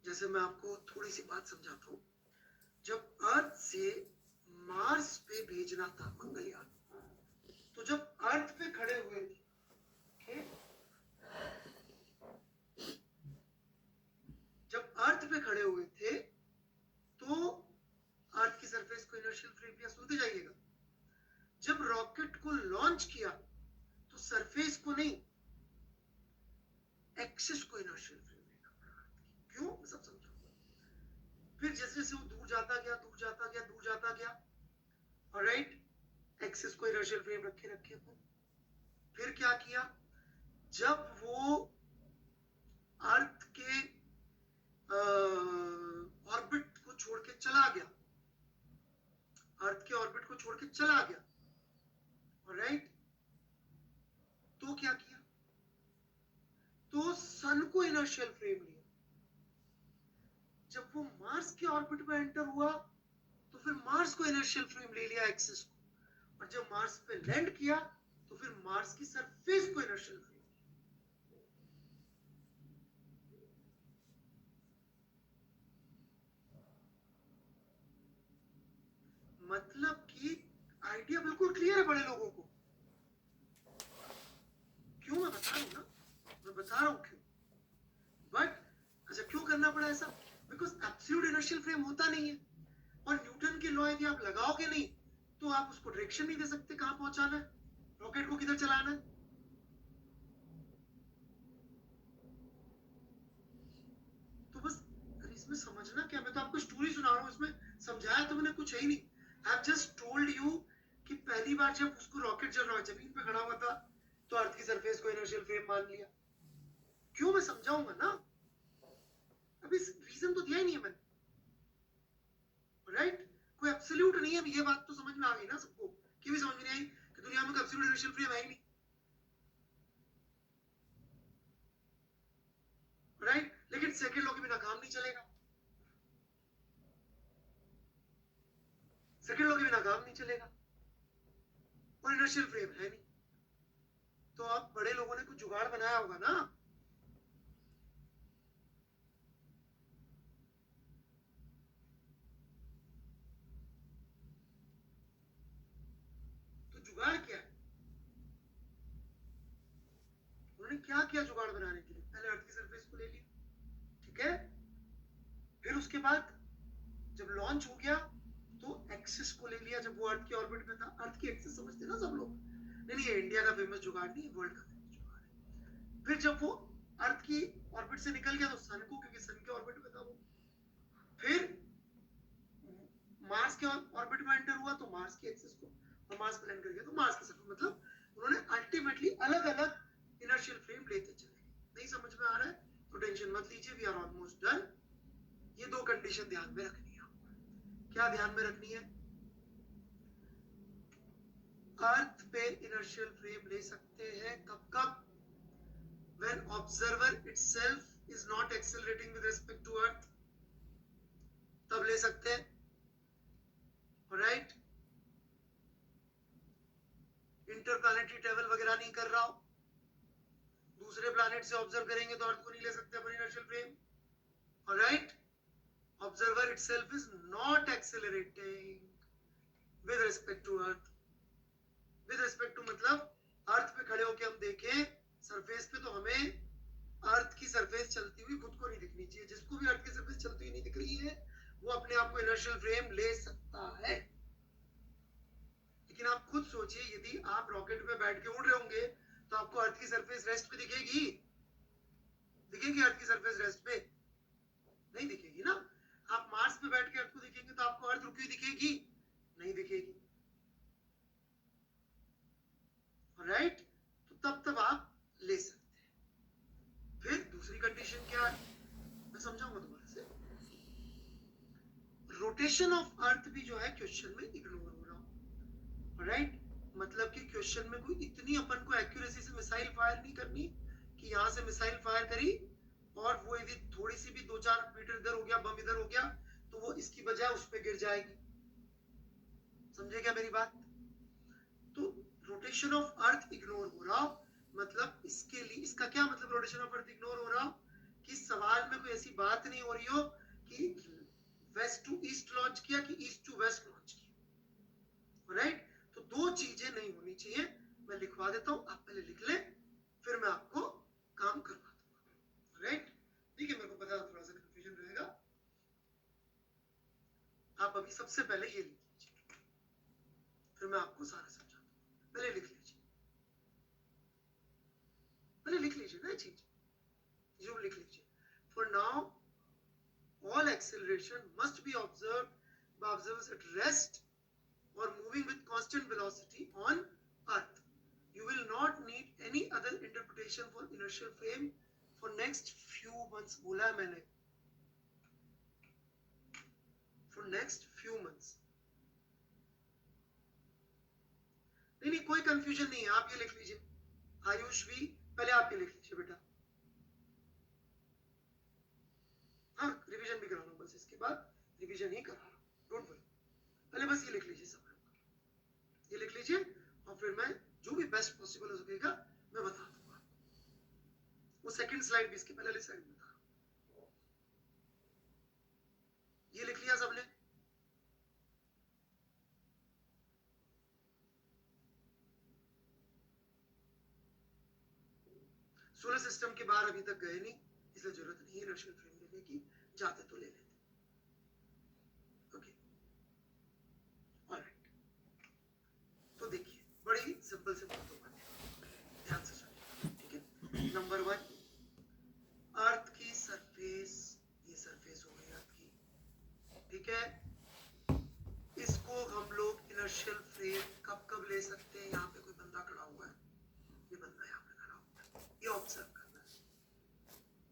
Speaker 1: जैसे मैं आपको थोड़ी सी बात समझाता हूँ। जब अर्थ से मार्स पे भेजना था मंगलयान, तो जब अर्थ पे खड़े हुए थे, okay? जब अर्थ पे खड़े हुए थे तो अर्थ की सरफेस को इनर्शियल फ्रेम लिया। सुनते जाइएगा, जब रॉकेट को लॉन्च किया तो सरफेस को नहीं, एक्सिस को इनर्शियल फ्रेम लेना पड़ा। क्यों, मैं सब समझाऊंगा। फिर जैसे जैसे वो दूर जाता गया, दूर जाता गया, दूर जाता गया, ऑलराइट, एक्सिस को इनर्शियल फ्रेम रखे रखे अपन। फिर क्या किया, जब वो अर्थ के ऑर्बिट को छोड़ के चला गया, अर्थ के ऑर्बिट को छोड़ के चला गया, ऑलराइट, तो क्या किया, तो सन को इनर्शियल फ्रेम लिया। जब वो मार्स के ऑर्बिट में एंटर हुआ तो फिर मार्स को इनर्शियल फ्रेम ले लिया, एक्सिस को, और जब मार्स पे लैंड किया तो फिर मार्स की सरफेस को इनर्शियल फ्रेम। मतलब कि आइडिया बिल्कुल क्लियर है बड़े लोगों को। क्यों, मैं बता रहा हूं ना, मैं बता रहा हूं क्यों। बट अच्छा, क्यों करना पड़ा ऐसा? बिकॉज एब्सोल्यूट इनर्शियल फ्रेम होता नहीं है, और न्यूटन की लॉ यदि आप लगाओगे नहीं तो आप उसको डायरेक्शन नहीं दे सकते कहां पहुंचाना है, रॉकेट को किधर चलाना है। तो बस इसमें समझना क्या, मैं तो आपको स्टोरी सुना रहा हूँ, इसमें समझाया तो मैंने कुछ है ही नहीं। I have just told you कि पहली बार जब उसको रॉकेट जब जमीन पे खड़ा हुआ था तो अर्थ की सरफेस को इनर्शियल फ्रेम मान लिया। क्यों, मैं समझाऊंगा ना, अभी रीजन तो दिया ही नहीं है मैंने, राइट? कोई एब्सोल्यूट नहीं है, ये बात तो समझ में आ गई ना सबको, कि भी समझ में नहीं आई कि दुनिया में कोई एब्सोल्यूट इनर्शियल फ्रेम है ही नहीं, राइट? लेकिन सेकंड लॉ के बिना काम नहीं चलेगा, सेकंड लॉ के बिना काम नहीं चलेगा, और इनर्शियल फ्रेम है नहीं। तो आप बड़े लोगों ने कुछ जुगाड़ बनाया होगा ना। तो जुगाड़ क्या है, उन्होंने क्या किया जुगाड़ बनाने के लिए? पहले अर्थ की सरफेस को ले लिया, ठीक है? फिर उसके बाद जब लॉन्च हो गया तो एक्सिस को ले लिया, जब वो अर्थ के ऑर्बिट में था। अर्थ की एक्सिस समझते ना सब लोग? नहीं, ये इंडिया का फेमस जुगाड़ नहीं, वर्ल्ड का फेमस जुगाड़ है। फिर जब वो अर्थ की ऑर्बिट से निकल गया तो सन को, क्योंकि सन के ऑर्बिट में था वो। फिर मार्स के ऑर्बिट में एंटर हुआ तो मार्स की एक्सिस को, और मार्स पे लैंड कर गया तो मार्स की सरफेस। मतलब उन्होंने अल्टीमेटली अलग अलग इनर्शियल फ्रेम लेते चले गए। नहीं समझ में आ रहा है तो टेंशन मत लीजिए, वी आर ऑलमोस्ट डन। ये दो कंडीशन ध्यान में रखनी है आपको। क्या ध्यान में रखनी है? अर्थ पे इनर्शियल फ्रेम ले सकते हैं कब कब? when observer itself is not accelerating with respect to earth, तब ले सकते हैं, राइट? इंटरप्लैनेटरी ट्रेवल वगैरह नहीं कर रहा हो, दूसरे प्लैनेट से ऑब्जर्व करेंगे तो अर्थ को नहीं ले सकते अपन inertial frame, alright? Observer itself is not accelerating with respect to earth. with respect to मतलब अर्थ पे खड़े होके हम देखें सरफेस पे, तो हमें अर्थ की सरफेस चलती हुई खुद को नहीं दिखनी चाहिए। जिसको भी अर्थ की सरफेस चलती हुई नहीं दिख रही है वो अपने आप को इनर्शियल फ्रेम ले सकता है। लेकिन आप खुद सोचिए, यदि आप रॉकेट में बैठ के उड़ रहे होंगे तो आपको अर्थ की सरफेस रेस्ट पे दिखेगी? दिखेगी अर्थ की सरफेस रेस्ट पे? नहीं दिखेगी ना। आप मार्स पे बैठ के अर्थ को देखेंगे तो आपको अर्थ रुकी दिखेगी, नहीं दिखेगी, राइट। तो तब आप ले सकते हैं। फिर दूसरी कंडीशन क्या है, मैं समझाऊंगा दोबारा से। रोटेशन ऑफ अर्थ भी जो है क्वेश्चन में इग्नोर हो रहा हूं, राइट। मतलब कि क्वेश्चन में कोई इतनी अपन को एक्यूरेसी से मिसाइल फायर नहीं करनी कि यहां से मिसाइल फायर करी और वो यदि थोड़ी सी भी 2-4 मीटर इधर हो गया, बम इधर हो गया, तो वो इसकी बजाय उस पर गिर जाएगी। समझे क्या मेरी बात? तो रोटेशन ऑफ अर्थ इग्नोर हो रहा हो, मतलब इसके लिए, इसका क्या मतलब रोटेशन ऑफ अर्थ इग्नोर हो रहा हो, कि सवाल में कोई ऐसी बात नहीं हो रही हो कि वेस्ट टू ईस्ट लॉन्च किया कि ईस्ट टू वेस्ट लॉन्च किया, राइट। तो दो चीजें नहीं होनी चाहिए। मैं लिखवा देता हूं, आप पहले लिख ले, फिर मैं आपको काम करवा दूंगा, राइट। ठीक है, मेरे को पता थोड़ा सा कंफ्यूजन रहेगा। आप अभी सबसे पहले ये लिख लीजिए, फिर मैं आपको सारा समझा दूंगा। पहले लिख लीजिए, पहले लिख लीजिए ना चीज, जो लिख लीजिए। For now all acceleration must be observed by observers at rest or moving with constant velocity on earth. You will not need any other interpretation for inertial frame for next few months. बोला है मैंने, for next few months. नहीं, कोई confusion नहीं है, आप ये लिख लीजिए। आयुष भी पहले आप ये लिख लीजिए बेटा। हाँ, रिवीजन भी करा रहा हूँ, बस इसके बाद रिवीजन ही करा रहा हूँ, डोंट वरी। पहले बस ये लिख लीजिए सब लोग, ये लिख लीजिए, और फिर मैं जो भी बेस्ट पॉसिबल हो सकेगा मैं बता दूंगा। वो सेकंड स्लाइड भी इसके पहले स्लाइड में बता रहा हूँ। ये लिख लिया सबने? सोलर सिस्टम के बाहर अभी तक गए नहीं, इसलिए जरूरत नहीं है इनर्शियल फ्रेम लेने की, जाते तो ले लेते। Okay, alright. तो देखिए, बड़ी सिंपल से बात होगी, ध्यान से सुनिए, ठीक है। नंबर 1, अर्थ की सरफेस, ये सरफेस हो गई अर्थ की, ठीक है। इसको हम लोग इनर्शियल फ्रेम कब कब ले सकते हैं? यहाँ पे कोई बंदा खड़ा हुआ है, ये बंदा यहाँ पे खड़ा हुआ है, ये ऑब्जर्व करना है,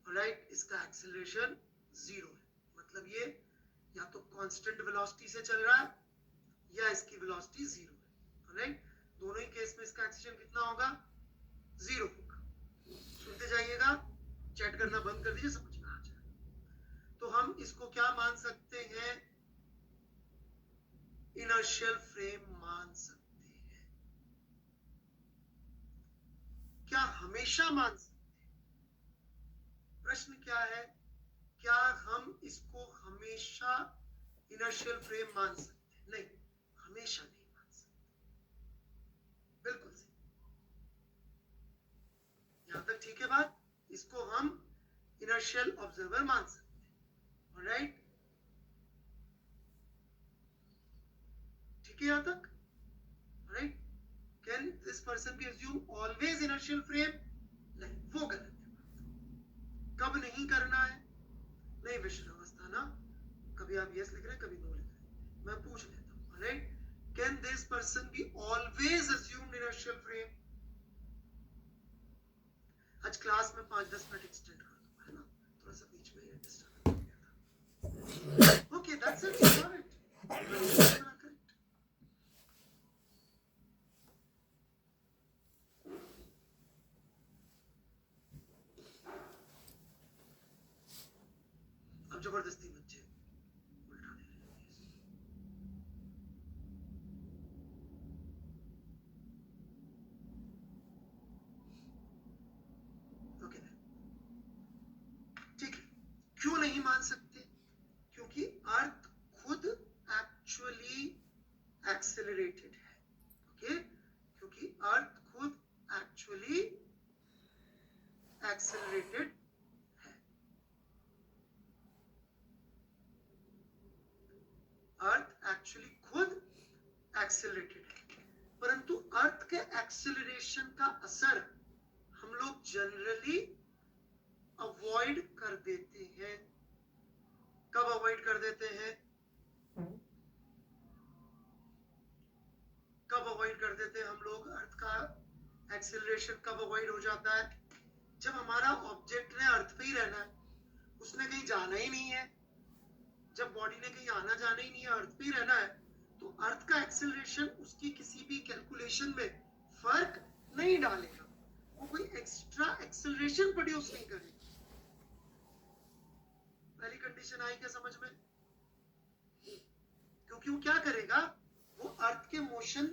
Speaker 1: राइट। इसका एक्सेलरेशन 0 है, मतलब ये या तो कांस्टेंट वेलोसिटी से चल रहा है या इसकी वेलोसिटी 0 है, राइट। दोनों ही केस में इसका एक्सेलरेशन कितना होगा? 0 होगा। सुनते जाइएगा, चैट करना बंद कर दीजिए, समझ में आ जाए। तो हम इसको क्या मान सकते हैं? इनर्शियल फ्रेम मान सकते हैं। क्या हमेशा मान सकते हैं? प्रश्न क्या है, क्या हम इसको हमेशा इनर्शियल फ्रेम मान सकते हैं? नहीं, हमेशा नहीं मान सकते, बिल्कुल सही। यहां तक ठीक है बात? इसको हम इनर्शियल ऑब्जर्वर मान सकते हैं, ऑलराइट। ठीक है यहां तक, right. Can this person B assume always inertial frame? नहीं, वो गलत है। कब नहीं करना है? नहीं विश्रावस्था ना, कभी आप यस लिख रहे हैं, कभी नो लिख रहे हैं, मैं पूछ लेता हूं, alright. Can this person be always assumed inertial frame? आज क्लास में 5-10 मिनट एक्सटेंड कर दूंगा, है ना, थोड़ा सा बीच में डिस्टर्ब हो गया था। Okay, that's it, alright. अब जबरदस्ती बच्चे उल्टा दे रहे हैं। ओके, ठीक है। क्यों नहीं मान सकते? क्योंकि अर्थ खुद एक्चुअली एक्सेलरेटेड है, ओके। क्योंकि अर्थ खुद एक्चुअली एक्सेलरेटेड है, अर्थ एक्चुअली खुद एक्सेलरेटेड है। परंतु अर्थ के एक्सेलरेशन का असर हम लोग जनरली अवॉइड कर देते हैं, देते हैं, कब अवॉइड कर देते हैं हम लोग अर्थ का एक्सेलरेशन, कब अवॉइड हो जाता है? जब हमारा ऑब्जेक्ट ने अर्थ पे ही रहना है, उसने कहीं जाना ही नहीं है। जब बॉडी ने कहीं आना जाना ही नहीं है, अर्थ पे ही रहना है, तो अर्थ का एक्सेलरेशन उसकी किसी भी कैलकुलेशन में फर्क नहीं डालेगा, वो कोई एक्स्ट्रा एक्सेलरेशन प्रोड्यूस नहीं करेगा। पहली कंडीशन आई क्या समझ में? क्योंकि वो क्या करेगा, वो अर्थ के मोशन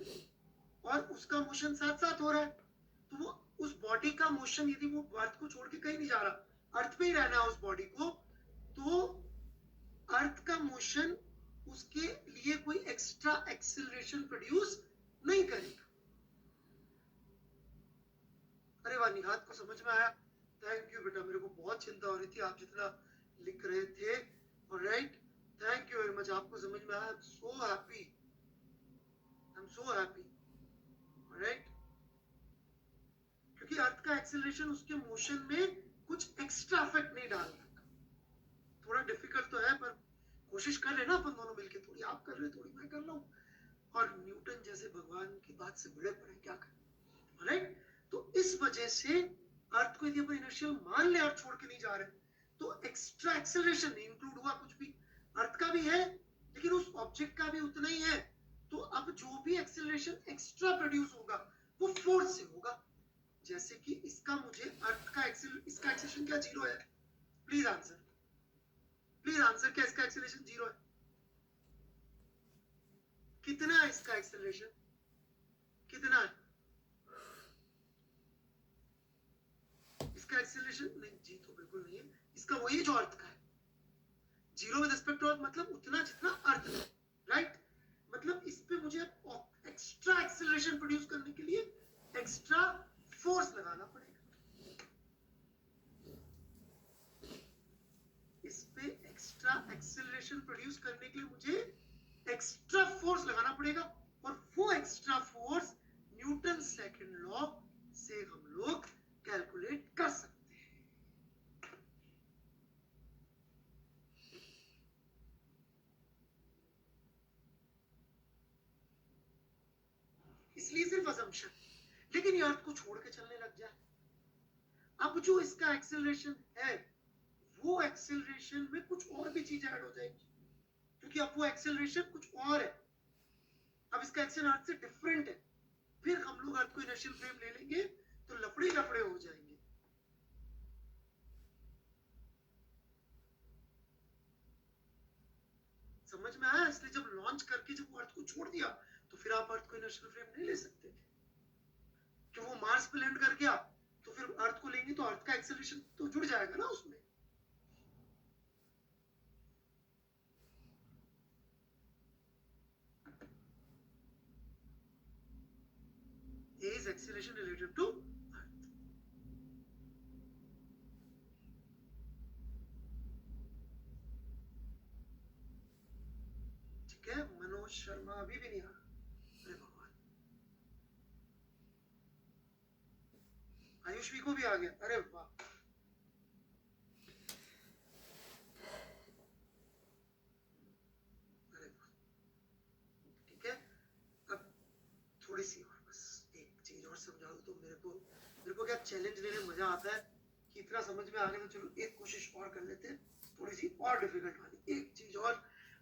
Speaker 1: और उसका मोशन साथ साथ हो रहा है, तो वो उस बॉडी का मोशन, यदि वो अर्थ को छोड़ के कहीं नहीं जा रहा, अर्थ पे ही रहना है उस बॉडी को, तो अर्थ का मोशन उसके लिए कोई एक्स्ट्रा एक्सेलरेशन प्रोड्यूस नहीं करेगा। अरे वाह, निहात को समझ में आया? थैंक यू बेटा, मेरे को बहुत चिंता हो रही थी आप जितना लिख रहे थे। Alright, thank you very much, आपको समझ में आया। आई am so happy, I am so happy. Alright, क्योंकि अर्थ का एक्सेलरेशन उसके मोशन में कुछ एक्स्ट्रा इफेक्ट नहीं डाल रहा। थोड़ा डिफिकल्ट तो है, पर कोशिश कर रहे ना अपन दोनों मिलके, थोड़ी आप कर रहे थोड़ी मैं कर रहा हूँ, और न्यूटन जैसे भगवान की बात से भिड़े पड़े, क्या करें? राइट, तो इस वजह से अर्थ को यदि अपन इनर्शियल मान ले, अर्थ छोड़ के नहीं जा रहे, तो एक्स्ट्रा एक्सेलरेशन नहीं इंक्लूड हुआ कुछ भी। अर्थ का भी है, लेकिन उस ऑब्जेक्ट का भी उतना ही है, तो अब जो भी एक्सेलरेशन एक्स्ट्रा प्रोड्यूस होगा वो फोर्स से होगा। जैसे कि इसका मुझे अर्थ का इसका एक्सेलरेशन क्या जीरो है? प्लीज आंसर, प्लीज आंसर, क्या इसका एक्सेलरेशन जीरो है? कितना है इसका एक्सेलरेशन, कितना है इसका एक्सेलरेशन? नहीं जी, तो बिल्कुल नहीं है, इसका वही जो अर्थ का है, zero with respect to earth, मतलब उतना जितना अर्थ है। राइट, मतलब इस पे मुझे एक्स्ट्रा एक्सेलरेशन प्रोड्यूस करने के लिए एक्स्ट्रा फोर्स लगाना पड़ेगा। इस पे एक्स्ट्रा एक्सेलरेशन प्रोड्यूस करने के लिए मुझे एक्स्ट्रा फोर्स लगाना पड़ेगा, और वो extra force Newton second law से हम लोग कैलकुलेट कर सकते हैं। इसलिए सिर्फ असम्पशन, लेकिन ये अर्थ को छोड़ के चलने लग जाए, अब जो इसका एक्सेलरेशन है, वो एक्सेलरेशन में कुछ और भी चीज ऐड हो जाएगी, क्योंकि अब वो एक्सेलरेशन कुछ और है, अब इसका एक्शन अर्थ से डिफरेंट है। फिर हम लोग अर्थ को इनर्शियल फ्रेम ले लेंगे तो लफड़े लफड़े हो जाएंगे। समझ में आया? इसलिए जब लॉन्च करके जब वो अर्थ को छोड़ दिया, तो फिर आप अर्थ को इनर्शियल फ्रेम नहीं ले सकते थे, कि वो मार्स पे लैंड कर गया, तो फिर अर्थ को लेंगे तो अर्थ का एक्सेलरेशन तो जुड़ जाएगा ना उसमें। A is acceleration related to Earth. ठीक है, मनोज शर्मा अभी भी नहीं आ रहा, अरे भगवान। आयुष भी को भी आ गया, अरे वाह। अरे वाह, ठीक है, अब थोड़ी सी और बस एक चीज और समझा दो तो मेरे को क्या चैलेंज लेने में मजा आता है, कि इतना समझ में आ गया, तो चलो एक कोशिश और कर लेते हैं, थोड़ी सी और डिफिकल्ट वाली एक चीज और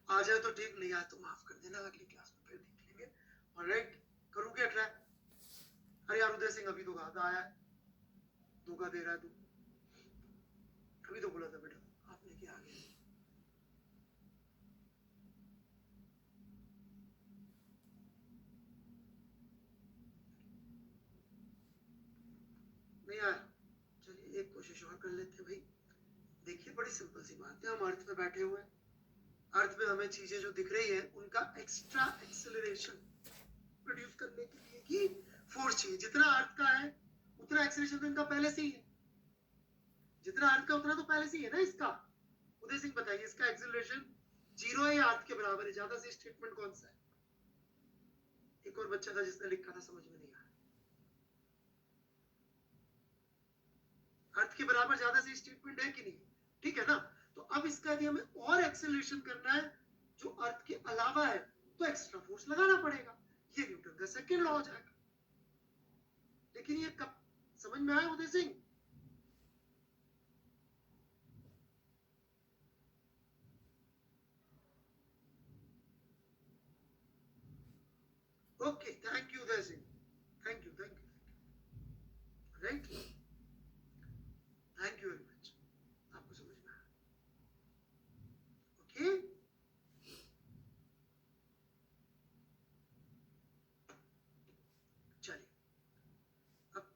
Speaker 1: आ जाए तो ठीक, नहीं आया तो माफ कर देना, अगली क्लास में फिर देख लेंगे। ऑलराइट, करूं क्या ट्राई? अरे यार उदय सिंह अभी तो गाता आया है, धोखा दे रहा है तू, अभी तो बोला था बेटा, आप लेके आ गए। नहीं यार, चलिए एक कोशिश और कर लेते हैं भाई। देखिए बड़ी सिंपल सी बात है, हम अर्थ पे बैठे हुए हैं, अर्थ में हमें चीजें जो दिख रही है उनका एक्स्ट्रा एक्सेलरेशन प्रोड्यूस करने के लिए ही फोर्स चाहिए। जितना अर्थ का है उतना एक्सेलरेशन तो इनका पहले से ही है, जितना अर्थ का उतना तो पहले से ही है ना इसका। उदय सिंह बताइए, इसका एक्सेलरेशन जीरो है या अर्थ के बराबर है? ज्यादा से स्टेटमेंट कौन सा है? एक और बच्चा था जिसने लिखा था, समझ में नहीं आया। अर्थ के बराबर ज्यादा से स्टेटमेंट है कि नहीं? ठीक है ना, तो अब इसका यदि हमें और एक्सेलरेशन करना है जो अर्थ के अलावा है तो एक्स्ट्रा फोर्स लगाना पड़ेगा। ये न्यूटन का सेकंड लॉ हो जाएगा। लेकिन ये कब समझ में आया Uday Singh? Okay, thank you Uday Singh, thank you right, thank you very much, आपको समझ में आया। ओके, चलिए अब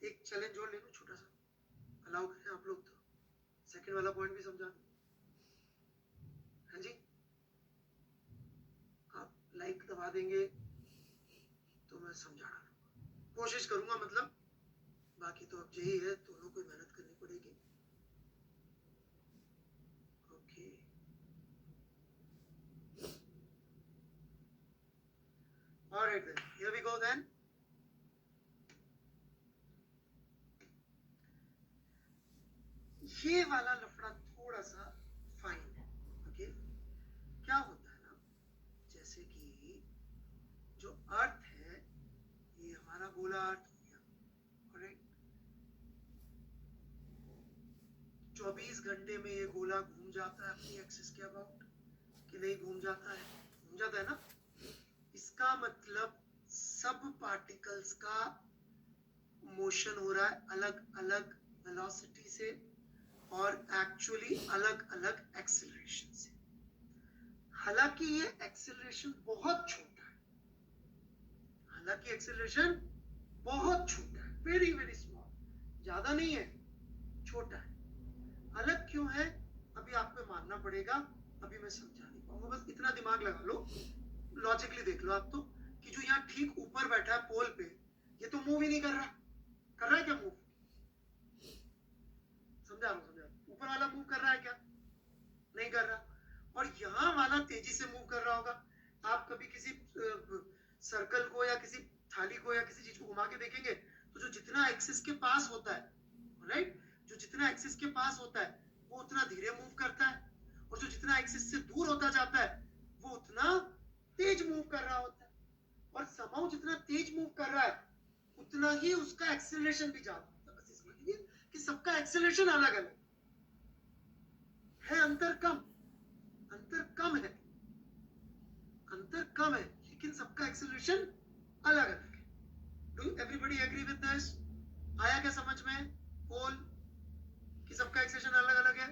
Speaker 1: एक चैलेंज और ले लूं छोटा सा, अलाउ करें आप लोग तो सेकंड वाला पॉइंट भी समझा दूं। हाँ जी, आप लाइक दबा देंगे तो मैं समझा डालूंगा, कोशिश करूंगा, मतलब बाकी तो अब यही है, दोनों को मेहनत करनी पड़ेगी। Okay, alright then, here we go then. ये वाला लफड़ा थोड़ा सा फाइन है। ओके, क्या होता है ना, जैसे कि जो अर्थ है ये हमारा गोला अर्थ हो गया, करेक्ट। 24 घंटे में ये गोला घूम जाता है अपनी एक्सिस के अबाउट कि नहीं घूम जाता है? घूम जाता है ना। इसका मतलब सब पार्टिकल्स का मोशन हो रहा है अलग अलग वेलोसिटी से और एक्चुअली अलग अलग एक्सेलरेशन से। हालांकि ये एक्सेलरेशन बहुत छोटा है, हालांकि एक्सेलरेशन बहुत छोटा है, वेरी वेरी स्मॉल, ज्यादा नहीं है, छोटा है। अलग क्यों है अभी आपको मानना पड़ेगा, अभी मैं समझा नहीं पाऊंगा, बस इतना दिमाग लगा लो, लॉजिकली देख लो आप तो, कि जो यहाँ ठीक ऊपर बैठा है पोल पे, ये तो मूव ही नहीं कर रहा, कर रहा है क्या मूव? समझा रहा हूं, ऊपर वाला मूव कर रहा है क्या? नहीं कर रहा। और यहाँ वाला तेजी से मूव कर रहा होगा। आप कभी किसी सर्कल को या किसी थाली को या किसी चीज को घुमा के देखेंगे तो जो जितना एक्सिस के पास होता है, राइट, जो जितना एक्सिस के पास होता है वो उतना धीरे मूव करता है, और जो जितना एक्सिस से दूर होता जाता है वो उतना तेज मूव कर रहा होता है। और समाउ जितना तेज मूव कर रहा है उतना ही उसका एक्सेलरेशन भी ज्यादा होता है। बस समझ लीजिए कि सबका एक्सेलरेशन अलग अलग है, अंतर कम, अंतर कम है, अंतर कम है, लेकिन सबका एक्सेलरेशन अलग अलग है। Do everybody agree with this? आया क्या समझ में पोल कि सबका एक्सेलरेशन अलग अलग है?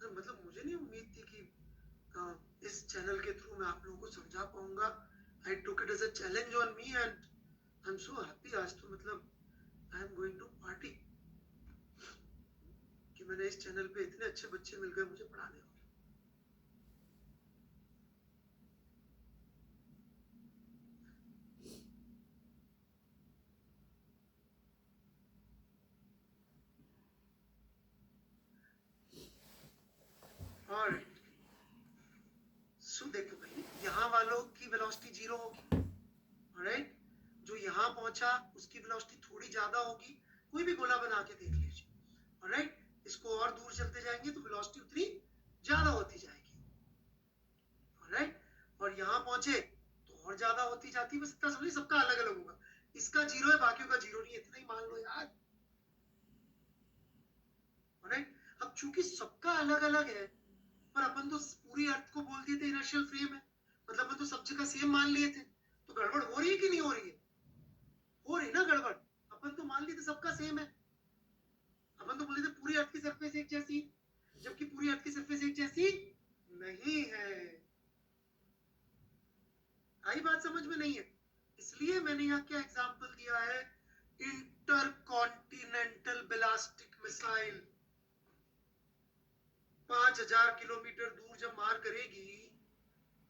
Speaker 1: मतलब मुझे नहीं उम्मीद थी कि इस चैनल के थ्रू मैं आप लोगों को समझा पाऊंगा। I took it as a challenge on me and I am so happy. आज तो मतलब I am going to party कि मैंने इस चैनल पे इतने अच्छे बच्चे मिल गए मुझे पढ़ाने वाले। और सो देखो भाई, यहाँ वालों की वेलोसिटी 0 होगी, राइट, जो यहाँ पहुंचा उसकी वेलोसिटी थोड़ी ज्यादा होगी, कोई भी गोला बना के देख लीजिए, राइट, इसको और दूर चलते जाएंगे तो वेलोसिटी उतनी ज्यादा होती जाएगी, राइट, और यहाँ पहुंचे तो और ज्यादा होती जाती, बस इतना समझिए सबका अलग अलग होगा, इसका 0 है बाकियों का 0 नहीं, इतना ही मान लो यार, राइट। अब चूंकि सबका अलग अलग है, पर अपन तो पूरी अर्थ को बोल दिए थे इनर्शियल फ्रेम है, मतलब अपन तो सब जगह सेम मान लिए थे, तो गड़बड़ हो रही है कि नहीं हो रही है? हो रही ना गड़बड़। अपन तो मान लिए थे सबका सेम है, अपन तो बोले थे पूरी अर्थ की सरफेस एक जैसी, जबकि पूरी अर्थ की सरफेस एक जैसी नहीं है। आई बात समझ में? नहीं है, इसलिए मैंने यहाँ क्या एग्जाम्पल दिया है, इंटरकॉन्टिनेंटल बैलिस्टिक मिसाइल 5000 किलोमीटर दूर जब मार करेगी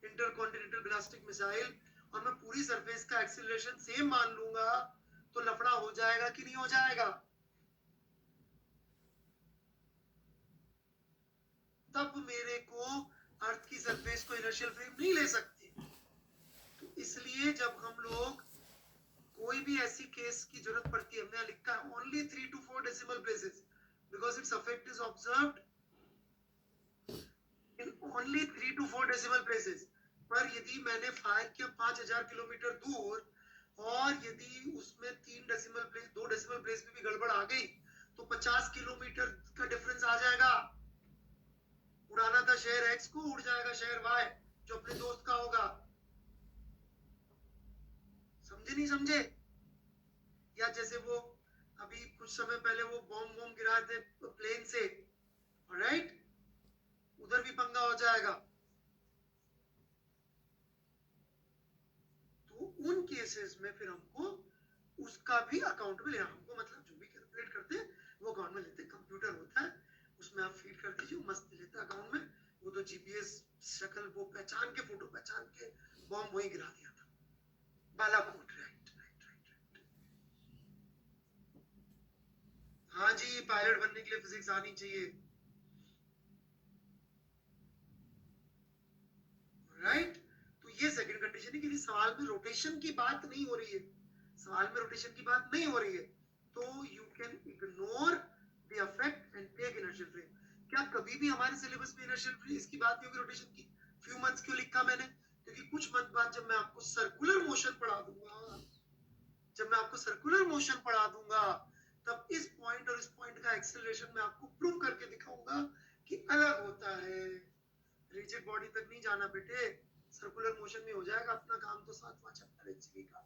Speaker 1: इंटरकॉन्टिनेंटल बैलिस्टिक मिसाइल, और मैं पूरी सरफेस का एक्सीलरेशन सेम मान लूंगा, तो लफड़ा हो जाएगा कि नहीं हो जाएगा? तब मेरे को अर्थ की सरफेस को इनर्शियल फ्रेम नहीं ले सकते। तो इसलिए जब हम लोग कोई भी ऐसी केस की जरूरत पड़ती है, हमने लिखा है only 3 to 4 decimal places, because its effect is observed in only 3 to 4 decimal places. पर यदि मैंने फायर किया 5000 किलोमीटर दूर और यदि उसमें 3 डेसिमल प्लेस 2 डेसिमल प्लेस में भी गड़बड़ आ गई तो 50 किलोमीटर का डिफरेंस आ जाएगा। उड़ाना था शहर एक्स को, उड़ जाएगा शहर वाई जो अपने दोस्त का होगा। समझे नहीं समझे? या जैसे वो अभी कुछ समय पहले वो बॉम्ब गिराए थे प्लेन से, राइट? उधर भी पंगा हो जाएगा। तो उन केसेस में फिर हमको उसका भी अकाउंट में लेना, हमको मतलब जो भी कैलकुलेट करते हैं वो अकाउंट में लेते हैं। कंप्यूटर होता है उसमें आप फीड कर दीजिए, मस्त लेता है अकाउंट में। वो तो जीपीएस शक्ल वो पहचान के, फोटो पहचान के बॉम्ब वही गिरा दिया था Balakot. Right right right right. हाँ जी, पायलट बनने के लिए फिजिक्स आनी चाहिए। राइट? तो ये सेकंड कंडीशन है कि सवाल में रोटेशन की बात नहीं हो रही है, सवाल में रोटेशन की बात नहीं हो रही है, तो you can ignore the effect and take inertial frame. क्या कभी भी हमारे सिलेबस में इनर्शियल फ्रेम की बात नहीं होगी रोटेशन की? फ्यू मंथ्स क्यों लिखा मैंने? क्योंकि कुछ मंथ बाद जब मैं आपको सर्कुलर मोशन पढ़ा दूंगा, जब मैं आपको सर्कुलर मोशन पढ़ा दूंगा, तब इस पॉइंट और इस पॉइंट का एक्सेलरेशन मैं आपको प्रूव करके दिखाऊंगा कि अलग होता है। रिजिड बॉडी तक नहीं जाना बेटे, सर्कुलर मोशन में हो जाएगा अपना काम। तो 7वां चैप्टर एचसीवी का,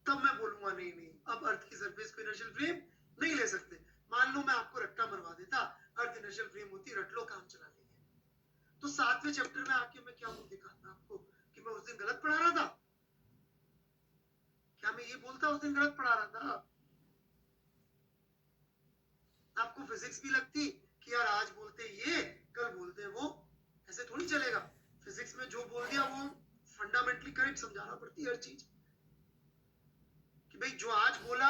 Speaker 1: तब मैं बोलूंगा नहीं नहीं, अब अर्थ की सरफेस को इनर्शियल फ्रेम नहीं ले सकते। मान लो मैं आपको रट्टा मरवा देता, अर्थ इनर्शियल फ्रेम होती, रट लो काम चला लेंगे। तो 7वें चैप्टर में आके मैं क्या मुंह दिखाता आपको कि मैं उस दिन गलत पढ़ा रहा था? क्या मैं ये बोलता उस दिन गलत पढ़ा रहा था? आपको फिजिक्स भी लगती कि यार आज बोलते ये कल बोलते वो, ऐसे थोड़ी चलेगा। फिजिक्स में जो बोल दिया वो फंडामेंटली करेक्ट समझाना पड़ती है हर चीज, कि भाई जो आज बोला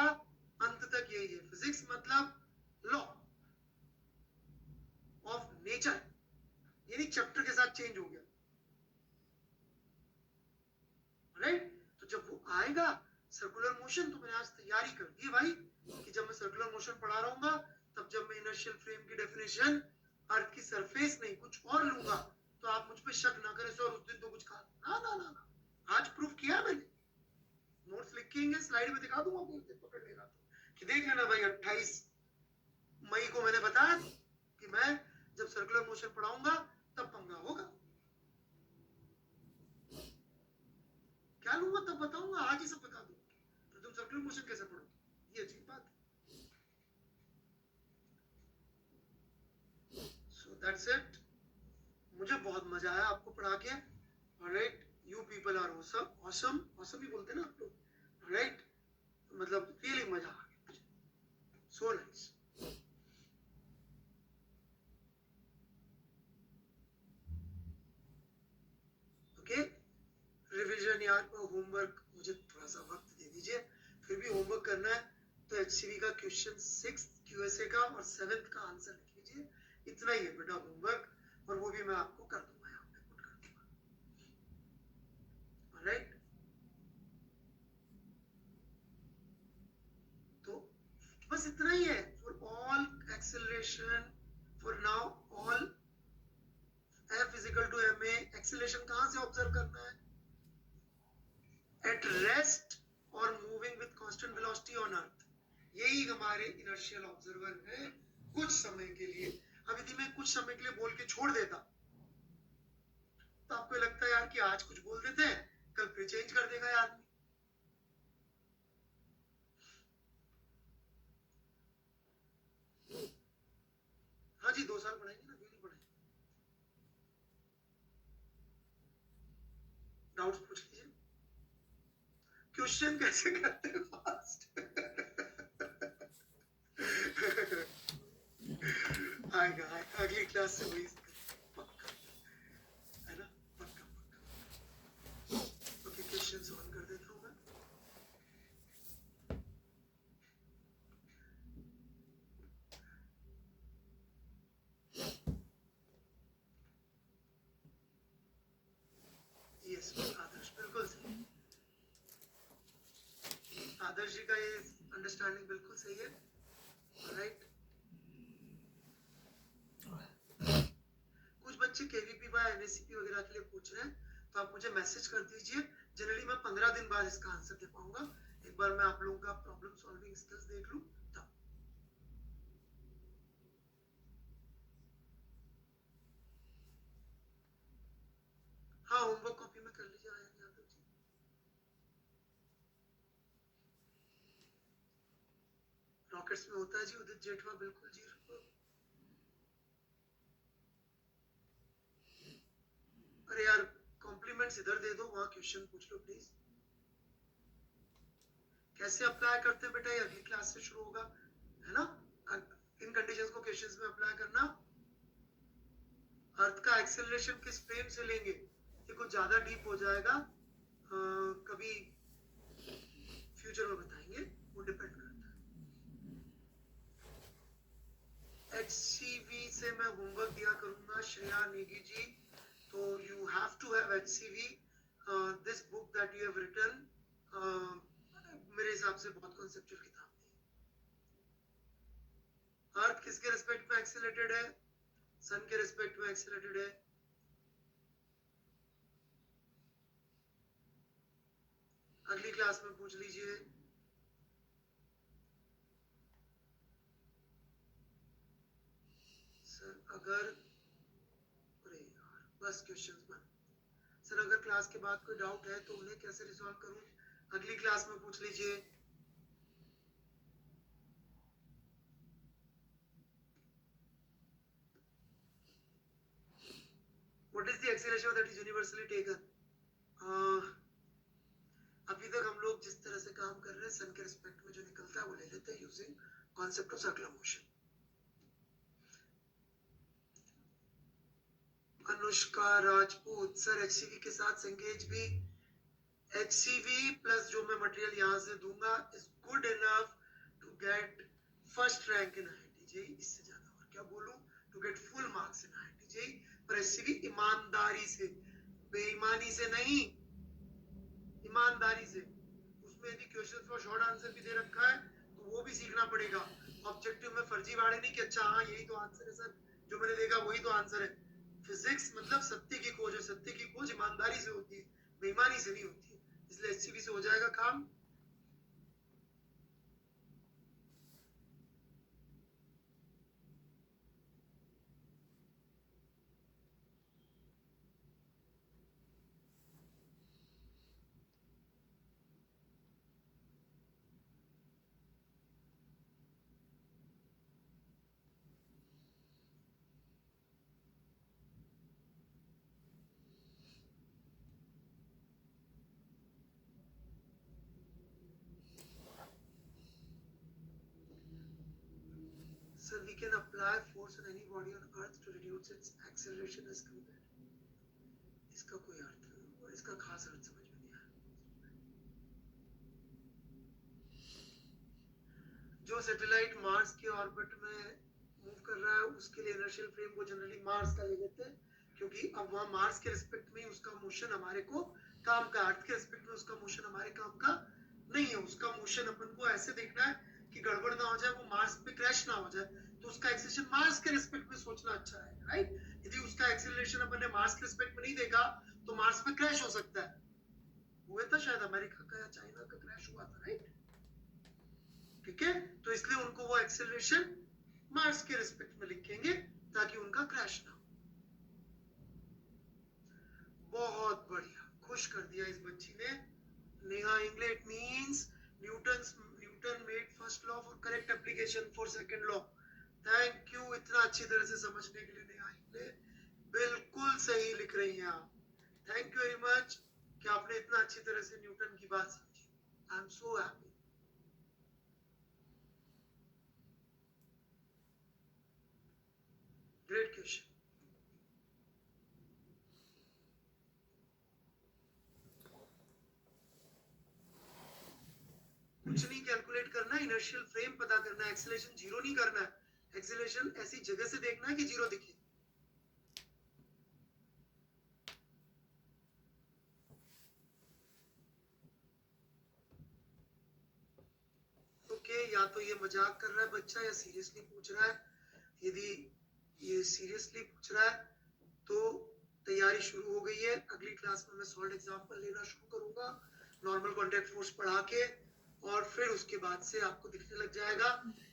Speaker 1: अंत तक यही है। फिजिक्स मतलब लॉ ऑफ नेचर, यानी चैप्टर के साथ चेंज हो गया। राइट? तो जब वो आएगा सर्कुलर मोशन, तो मैंने आज तैयारी कर दी भाई कि जब मैं सर्कुलर मोशन पढ़ा रहूंगा, तब जब मैं इनर्शियल फ्रेम की डेफिनेशन अर्थ की सरफेस नहीं कुछ और लूंगा, तो आप मुझ पे शक ना करें सर उस दिन तो कुछ कहा। ना ना ना ना, आज प्रूफ किया मैंने, नोट्स लिखेंगे स्लाइड में दिखा दूंगा, बोलते पकड़ लेगा तो कि देख लेना भाई 28 मई को मैंने बताया कि मैं जब सर्कुलर मोशन पढ़ाऊंगा तब पंगा होगा। क्या लूंगा तब बताऊंगा, आज ही सब बता दूंगा। तो तुम सर्कुलर मोशन कैसे पढ़ोगे? ये अजीब बात है। So that's it. मुझे बहुत मजा आया आपको पढ़ा के। Alright, you people are awesome. Awesome awesome ही बोलते हैं ना आप लोग, राइट? मतलब रियली मजा आ गया मुझे, सो नाइस। ओके, रिवीजन या होमवर्क मुझे थोड़ा सा वक्त दे दीजिए, फिर भी होमवर्क करना है तो एचसीवी का क्वेश्चन 6 क्यूएसए का और 7th का आंसर लिख लीजिए। इतना ही है बेटा होमवर्क, और वो भी मैं आपको कर दूंगा, यहाँ पे पुट कर दूंगा। ऑलराइट, तो बस इतना ही है for all acceleration for now. All F is equal to ma, acceleration कहां से ऑब्जर्व करना है? एट रेस्ट और moving with constant velocity on earth. यही हमारे इनर्शियल ऑब्जर्वर है कुछ समय के लिए। अब यदि मैं कुछ समय के लिए बोल के छोड़ देता, तो आपको लगता है यार कि आज कुछ बोल देते हैं, कल फिर चेंज कर देगा ये आदमी। हाँ जी, 2 साल पढ़ाएंगे ना, क्यों नहीं पढ़ाएंगे? डाउट्स पूछ लीजिए। क्वेश्चन कैसे करते हैं फास्ट? आएगा अगली क्लास से वही पक्का, है ना? पक्का पक्का। ओके, क्वेश्चंस ऑन कर देता हूँ मैं। यस, आदर्श बिल्कुल सही, आदर्श जी का ये अंडरस्टैंडिंग बिल्कुल सही है। राइट, एमएससीपी वगैरह के लिए पूछ रहे हैं तो आप मुझे मैसेज कर दीजिए। जनरली मैं 15 दिन बाद इसका आंसर दे पाऊंगा। एक बार मैं आप लोगों का प्रॉब्लम सॉल्विंग स्किल्स देख लूं तब। हाँ, होमवर्क कॉपी में कर लीजिए आयन यादव जी। रॉकेट्स में होता है जी उदित जेठवा, बिल्कुल जी। अरे यार कॉम्प्लीमेंट्स इधर दे दो, वहां क्वेश्चन पूछ लो प्लीज। कैसे अप्लाई करते हैं बेटा, ये अगली क्लास से शुरू होगा, है ना। इन कंडीशंस को क्वेश्चंस में अप्लाई करना। अर्थ का एक्सेलरेशन किस फ्रेम से लेंगे, ये कुछ ज्यादा डीप हो जाएगा, कभी फ्यूचर में बताएंगे, वो डिपेंड करता है। HCV से मैं होमवर्क दिया करूंगा श्रेया नेगी जी, तो you have to have HCV this book that you have written. मेरे हिसाब से बहुत कॉन्सेप्चुअल किताब नहीं। अर्थ किसके रिस्पेक्ट में एक्सेलरेटेड है, सन के रिस्पेक्ट में एक्सेलरेटेड है। अगली क्लास में पूछ लीजिए। सर अगर, अरे यार बस क्वेश्चंस बन। सर अगर क्लास के बाद कोई डाउट है तो उन्हें कैसे रिजॉल्व करूं, अगली क्लास में पूछ लीजिए। What is the acceleration that is universally taken? अभी तक हम लोग जिस तरह से काम कर रहे हैं, सन के रिस्पेक्ट में जो निकलता है वो ले लेते हैं using concept of circular motion. Anushka Rajput, sir HCV के साथ संगेज भी, HCV प्लस जो मैं मटेरियल यहाँ से दूंगा is good enough to get first rank in IIT JEE। इससे ज्यादा और क्या बोलूं, to get full marks in IIT JEE। पर HCV ईमानदारी से, बेईमानी से नहीं, ईमानदारी से। उसमें यदि क्वेश्चन फॉर शॉर्ट आंसर भी दे रखा है तो वो भी सीखना पड़ेगा। ऑब्जेक्टिव में फर्जीवाड़े नहीं कि अच्छा हाँ यही तो आंसर है सर, जो मैंने देखा वही तो आंसर है। फिजिक्स मतलब सत्य की खोज है, सत्य की खोज ईमानदारी से होती है, बेईमानी से नहीं होती है। इसलिए HCV से हो जाएगा काम। Sir, we can apply force on any body on earth to reduce its acceleration as compared। इसका कोई अर्थ नहीं, और इसका खास अर्थ समझ में नहीं आया। जो सैटेलाइट मार्स के ऑर्बिट में मूव कर रहा है उसके लिए इनर्शियल फ्रेम को जनरली मार्स का ले लेते हैं, क्योंकि अब वहां मार्स के रिस्पेक्ट में उसका मोशन हमारे को काम का, अर्थ के रिस्पेक्ट में उसका मोशन हमारे काम का नहीं है। उसका मोशन अपन को ऐसे देखना है कि गड़बड़ ना हो जाए, वो मार्स पे क्रैश ना हो जाए, तो उसका एक्सेलरेशन मार्स के रिस्पेक्ट में सोचना अच्छा है, राइट। यदि उसका एक्सेलरेशन अपन ने मार्स के रिस्पेक्ट में नहीं देखा तो मार्स पे क्रैश हो सकता है। हुआ था शायद अमेरिका का या चाइना का क्रैश हुआ था, राइट। ठीक है, तो इसलिए उनको वो एक्सेलरेशन मार्स के रिस्पेक्ट में लिखेंगे ताकि उनका क्रैश ना हो। बहुत बढ़िया, खुश कर दिया इस बच्ची ने। Neha Ingle, it means Newton made first law for correct application for second law. Thank you इतना अच्छी तरह से समझने के लिए नेहा इंग्ले, बिल्कुल सही लिख रही हैं आप। थैंक यू वेरी मच कि आपने इतना अच्छी तरह से न्यूटन की बात समझी। आई am so happy. Great question. कुछ नहीं कैलकुलेट करना, इनर्शियल फ्रेम पता करना है, एक्सेलरेशन जीरो नहीं करना है। एक्सेलरेशन ऐसी जगह से देखना है कि जीरो दिखे। ओके, या तो ये मजाक कर रहा है बच्चा या सीरियसली पूछ रहा है। यदि ये सीरियसली पूछ रहा है तो तैयारी शुरू हो गई है। अगली क्लास में मैं सॉल्ड एग्जांपल लेना शुरू करूंगा नॉर्मल कॉन्टैक्ट फोर्स पढ़ा के, और फिर उसके बाद से आपको दिखने लग जाएगा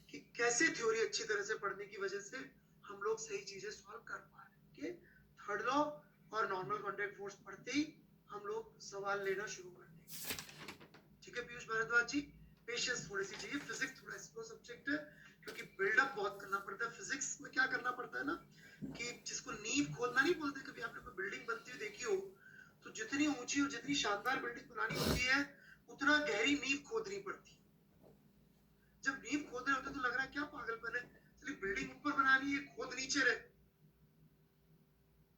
Speaker 1: कि कैसे थ्योरी अच्छी तरह से पढ़ने की वजह से हम लोग सही चीजें सॉल्व कर पा रहे हैं। थर्ड लॉ और नॉर्मल कॉन्टैक्ट फोर्स पढ़ते ही हम लोग सवाल लेना शुरू कर देंगे। ठीक है पीयूष भारद्वाज जी, पेशेंस थोड़ी सी चाहिए। फिजिक्स थोड़ा स्लो सब्जेक्ट है क्योंकि बिल्डअप बहुत करना पड़ता है। फिजिक्स में क्या करना पड़ता है ना कि जिसको नींव खोदना नहीं बोलते, कभी आपने कोई बिल्डिंग बनती हुई देखी हो तो जितनी ऊंची और जितनी शानदार बिल्डिंग बनानी होती है उतना गहरी नींव खोदनी पड़ती है। जब नींव खोद रहे होते तो लग रहा है क्या पागलपन है, चलिए बिल्डिंग ऊपर बनानी है, खोद नीचे रहे,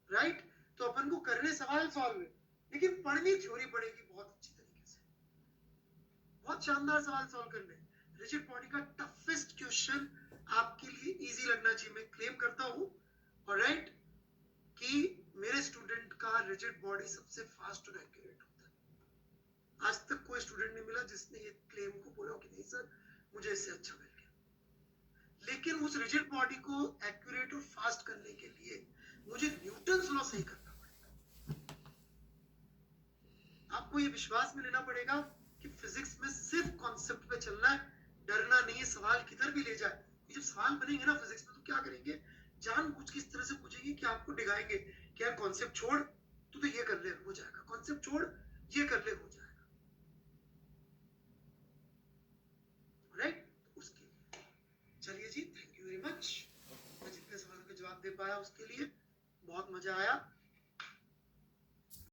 Speaker 1: राइट। तो अपन को करने सवाल सॉल्व है, लेकिन पढ़नी थ्योरी पड़ेगी बहुत अच्छी तरीके से, बहुत शानदार सवाल सॉल्व करने। रिजिड बॉडी का टफेस्ट क्वेश्चन आपके लिए इजी लगना चाहिए, मैं क्लेम करता हूं, ऑलराइट, कि मेरे स्टूडेंट का रिजिड बॉडी सबसे फास्ट और एक्यूरेट होता है। आज तक कोई स्टूडेंट नहीं मिला जिसने ये क्लेम को बोला कि नहीं सर मुझे इससे अच्छा मिल गया। लेकिन उस रिजिड बॉडी को एक्यूरेट और फास्ट करने के लिए मुझे न्यूटन्स लॉ सही करना पड़ेगा। आपको ये विश्वास में लेना पड़ेगा कि फिजिक्स में सिर्फ कॉन्सेप्ट पे चलना है, डरना नहीं है, सवाल किधर भी ले जाए। जब सवाल बनेंगे ना फिजिक्स में तो क्या करेंगे, जानबूझ के इस तरह से पूछेंगे कि आपको डिगाएंगे कि यार कॉन्सेप्ट छोड़, तू तो ये कर ले हो जाएगा, कॉन्सेप्ट छोड़ ये कर ले हो जाएगा, राइट। उसके लिए चलिए जी, थैंक यू वेरी मच। मैं जितने सवालों के जवाब दे पाया उसके लिए बहुत मजा आया।